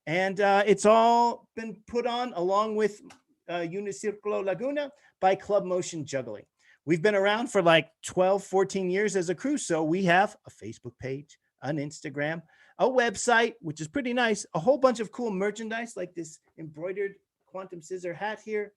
And it's all been put on along with Unicirculo Laguna by Club Motion Juggling. We've been around for like 12, 14 years as a crew. So we have a Facebook page, an Instagram, a website, which is pretty nice, a whole bunch of cool merchandise like this embroidered quantum scissor hat here.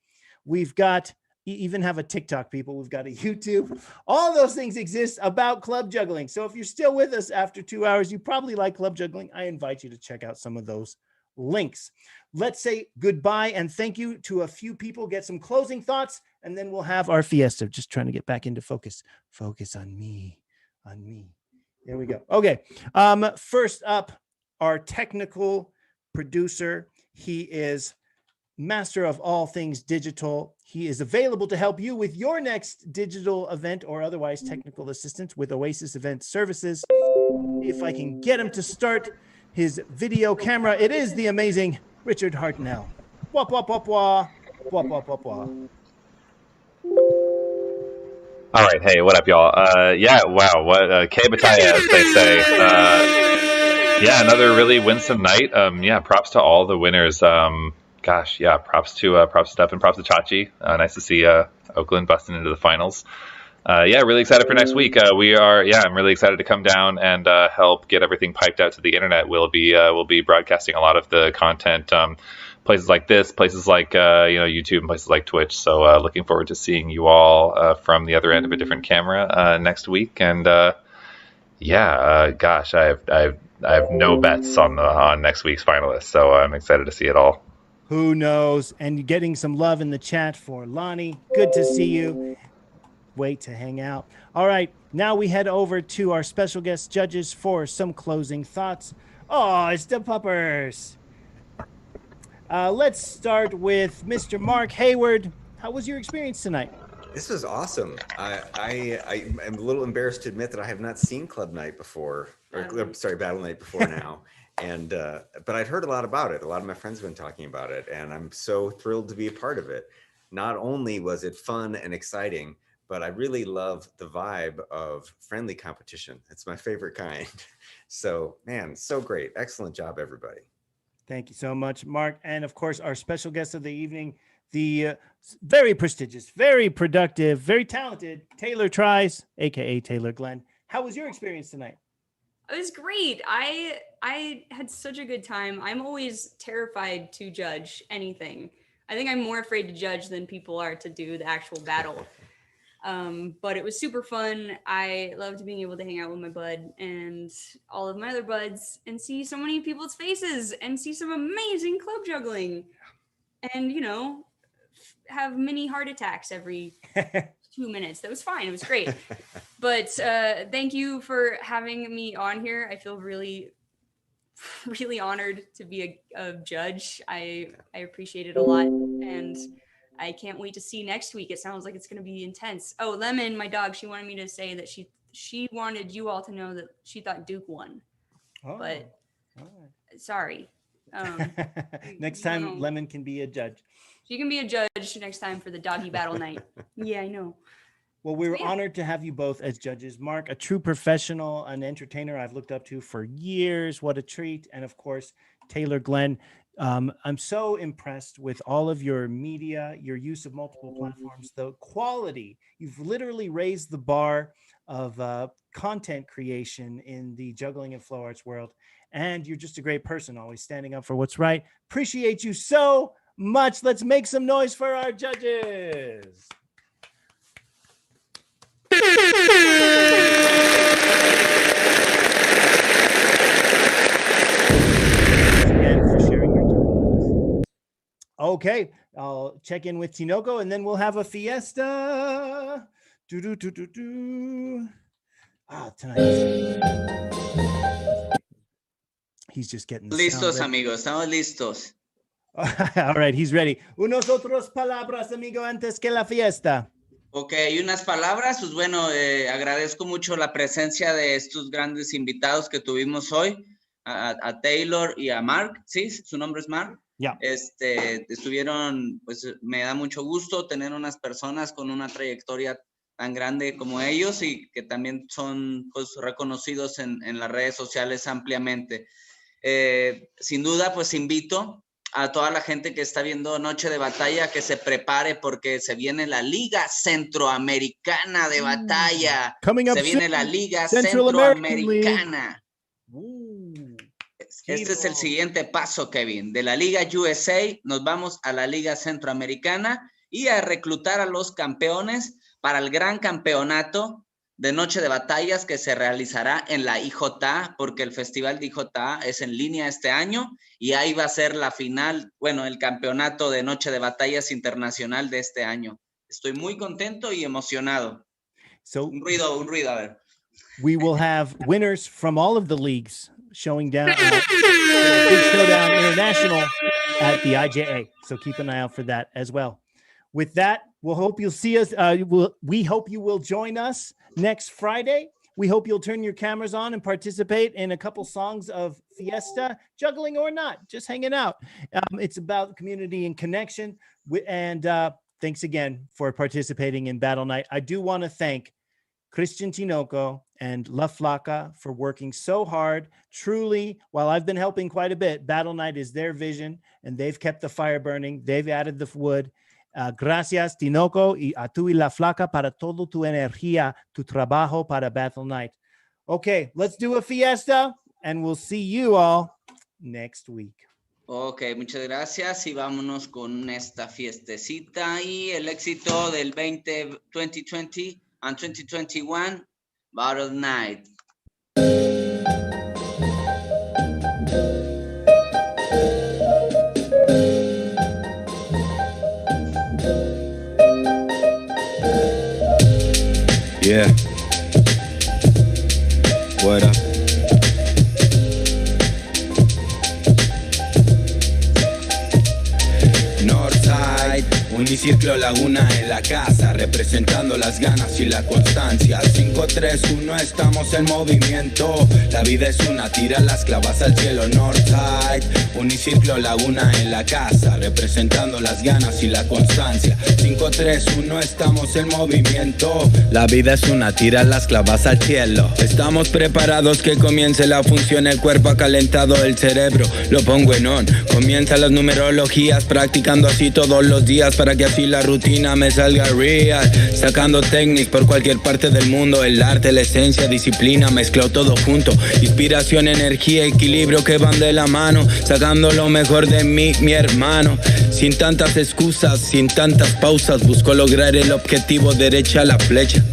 We've got, even have a TikTok, people. We've got a YouTube. All those things exist about club juggling. So if you're still with us after 2 hours, you probably like club juggling. I invite you to check out some of those links. Let's say goodbye and thank you to a few people, get some closing thoughts, and then we'll have our fiesta. Just trying to get back into focus. Focus on me, on me. There we go. Okay. First up, our technical producer. He is master of all things digital. He is available to help you with your next digital event or otherwise technical assistance with Oasis Event Services. If I can get him to start his video camera, it is the amazing Richard Hartnell. Wah, wah, wah, wah. Wah, wah, wah, wah. All right, hey, what up, y'all? Yeah, wow, what K Batallas, as they say. Yeah, another really winsome night. Yeah, props to all the winners. Gosh, yeah, props to Steph and props to Chachi. Nice to see Oakland busting into the finals. Yeah, really excited for next week. I'm really excited to come down and help get everything piped out to the internet. We'll be broadcasting a lot of the content. Places like this, places like YouTube, and places like Twitch. So looking forward to seeing you all from the other end of a different camera next week. And gosh, I have no bets on next week's finalists, so I'm excited to see it all. Who knows? And getting some love in the chat for Lonnie. Good to see you. Wait to hang out. All right, now we head over to our special guest judges for some closing thoughts. Oh, it's the puppers. Let's start with Mr. Mark Hayward. How was your experience tonight? This was awesome. I am a little embarrassed to admit that I have not seen Club Night before, or sorry, Battle Night before now. And but I'd heard a lot about it. A lot of my friends have been talking about it, and I'm so thrilled to be a part of it. Not only was it fun and exciting, but I really love the vibe of friendly competition. It's my favorite kind. So, man, so great. Excellent job, everybody. Thank you so much, Mark. And of course, our special guest of the evening, the very prestigious, very productive, very talented Taylor Tries, aka Taylor Glenn. How was your experience tonight? It was great. I had such a good time. I'm always terrified to judge anything. I think I'm more afraid to judge than people are to do the actual battle. But it was super fun. I loved being able to hang out with my bud and all of my other buds and see so many people's faces and see some amazing club juggling and, have mini heart attacks every 2 minutes. That was fine. It was great. But thank you for having me on here. I feel really, really honored to be a judge. I appreciate it a lot. And I can't wait to see next week. It sounds like it's going to be intense. Oh, Lemon, my dog, she wanted me to say that she wanted you all to know that she thought Duke won. Oh, but sorry. Next time, Lemon can be a judge. She can be a judge next time for the doggy battle night. Yeah, I know. Well, we were honored to have you both as judges. Mark, a true professional, an entertainer I've looked up to for years. What a treat. And of course, Taylor Glenn. I'm so impressed with all of your media, your use of multiple platforms, the quality. You've literally raised the bar of content creation in the juggling and flow arts world. And you're just a great person, always standing up for what's right. Appreciate you so much. Let's make some noise for our judges. Okay, I'll check in with Tinoco and then we'll have a fiesta. Tonight. He's just getting listos, amigos. Estamos listos. All right, he's ready. Unos otros palabras, amigo, antes que la fiesta. Ok, unas palabras. Pues bueno, agradezco mucho la presencia de estos grandes invitados que tuvimos hoy. a Taylor y a Mark, ¿sí? Su nombre es Mark. Yeah. Estuvieron, pues me da mucho gusto tener unas personas con una trayectoria tan grande como ellos y que también son pues reconocidos en las redes sociales ampliamente. Sin duda, pues invito a toda la gente que está viendo Noche de Batalla que se prepare porque se viene la Liga Centroamericana de Batalla. Se viene la Liga Centroamericana. Este es el siguiente paso, Kevin. De la Liga USA nos vamos a la Liga Centroamericana y a reclutar a los campeones para el gran campeonato de Noche de Batallas que se realizará en la IJA, porque el Festival de IJA es en línea este año y ahí va a ser la final, bueno, el campeonato de Noche de Batallas internacional de este año. Estoy muy contento y emocionado. Un ruido, a ver. We will have winners from all of the leagues showing down Big Showdown International at the IJA. So keep an eye out for that as well. With that, we'll hope you'll see us. We hope you will join us next Friday. We hope you'll turn your cameras on and participate in a couple songs of Fiesta, juggling or not, just hanging out. It's about community and connection. And thanks again for participating in Battle Night. I do want to thank Christian Tinoco and La Flaca for working so hard. Truly, while I've been helping quite a bit, Battle Night is their vision, and they've kept the fire burning. They've added the wood. Gracias, Tinoco, y a tú y La Flaca para todo tu energía, tu trabajo para Battle Night. Okay, let's do a fiesta, and we'll see you all next week. Ok, muchas gracias y vámonos con esta fiestecita y el éxito del 2020 and 2021 Battle Night. Yeah. What up? Northside, Uniciclo Laguna en la casa, representando las ganas y la constancia. 5-3-1, estamos en movimiento. La vida es una, tira las clavas al cielo. Northside, Uniciclo Laguna en la casa, representando las ganas y la constancia. 5-3-1, estamos en movimiento. La vida es una, tira las clavas al cielo. Estamos preparados que comience la función. El cuerpo ha calentado, el cerebro lo pongo en on. Comienzan las numerologías, practicando así todos los días para que así la rutina me salga real. Sacando técnicas por cualquier parte del mundo. El arte, la esencia, disciplina, mezclado todo junto. Inspiración, energía, equilibrio que van de la mano. Sacando lo mejor de mí, mi hermano. Sin tantas excusas, sin tantas pausas, busco lograr el objetivo, derecha a la flecha.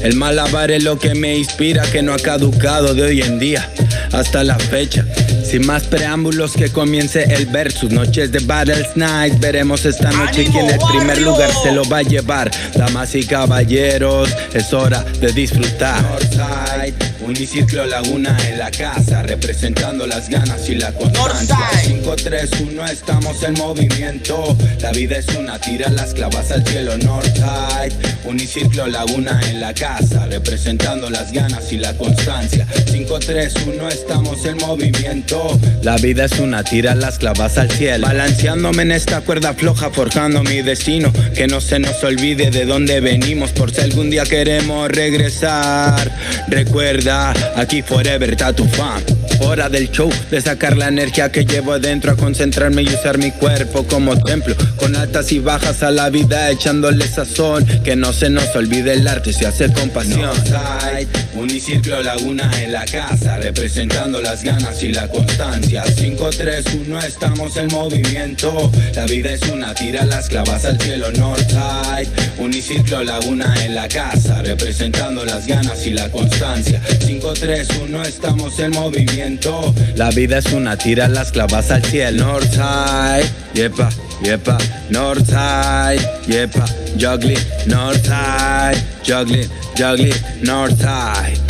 El malabar es lo que me inspira, que no ha caducado de hoy en día hasta la fecha. Sin más preámbulos, que comience el versus. Noches de Battles Night, veremos esta noche quién el primer lugar se lo va a llevar. Damas y caballeros, es hora de disfrutar. Northside, Uniciclo Laguna en la casa, representando las ganas y la constancia. 5-3-1, estamos en movimiento. La vida es una, tira las clavas al cielo. Northside, Uniciclo Laguna en la casa, representando las ganas y la constancia. 5-3-1, estamos en movimiento. La vida es una, tira las clavas al cielo. Balanceándome en esta cuerda floja, forjando mi destino. Que no se nos olvide de dónde venimos, por si algún día queremos regresar. Recuerda, aquí forever está tu fan. Hora del show, de sacar la energía que llevo adentro, a concentrarme y usar mi cuerpo como templo. Con altas y bajas a la vida, echándole sazón. Que no se nos olvide, el arte se hace con pasión. Northside, Uniciclo Laguna en la casa, representando las ganas y la constancia. 5-3-1, estamos en movimiento. La vida es una, tira las clavas al cielo. Northside, Uniciclo Laguna en la casa, representando las ganas y la constancia. 5-3-1, estamos en movimiento. La vida es una, tira las clavas al cielo. Northside, yepa, yepa. Northside, yepa. Juggling, Northside, juggling, juggling, Northside.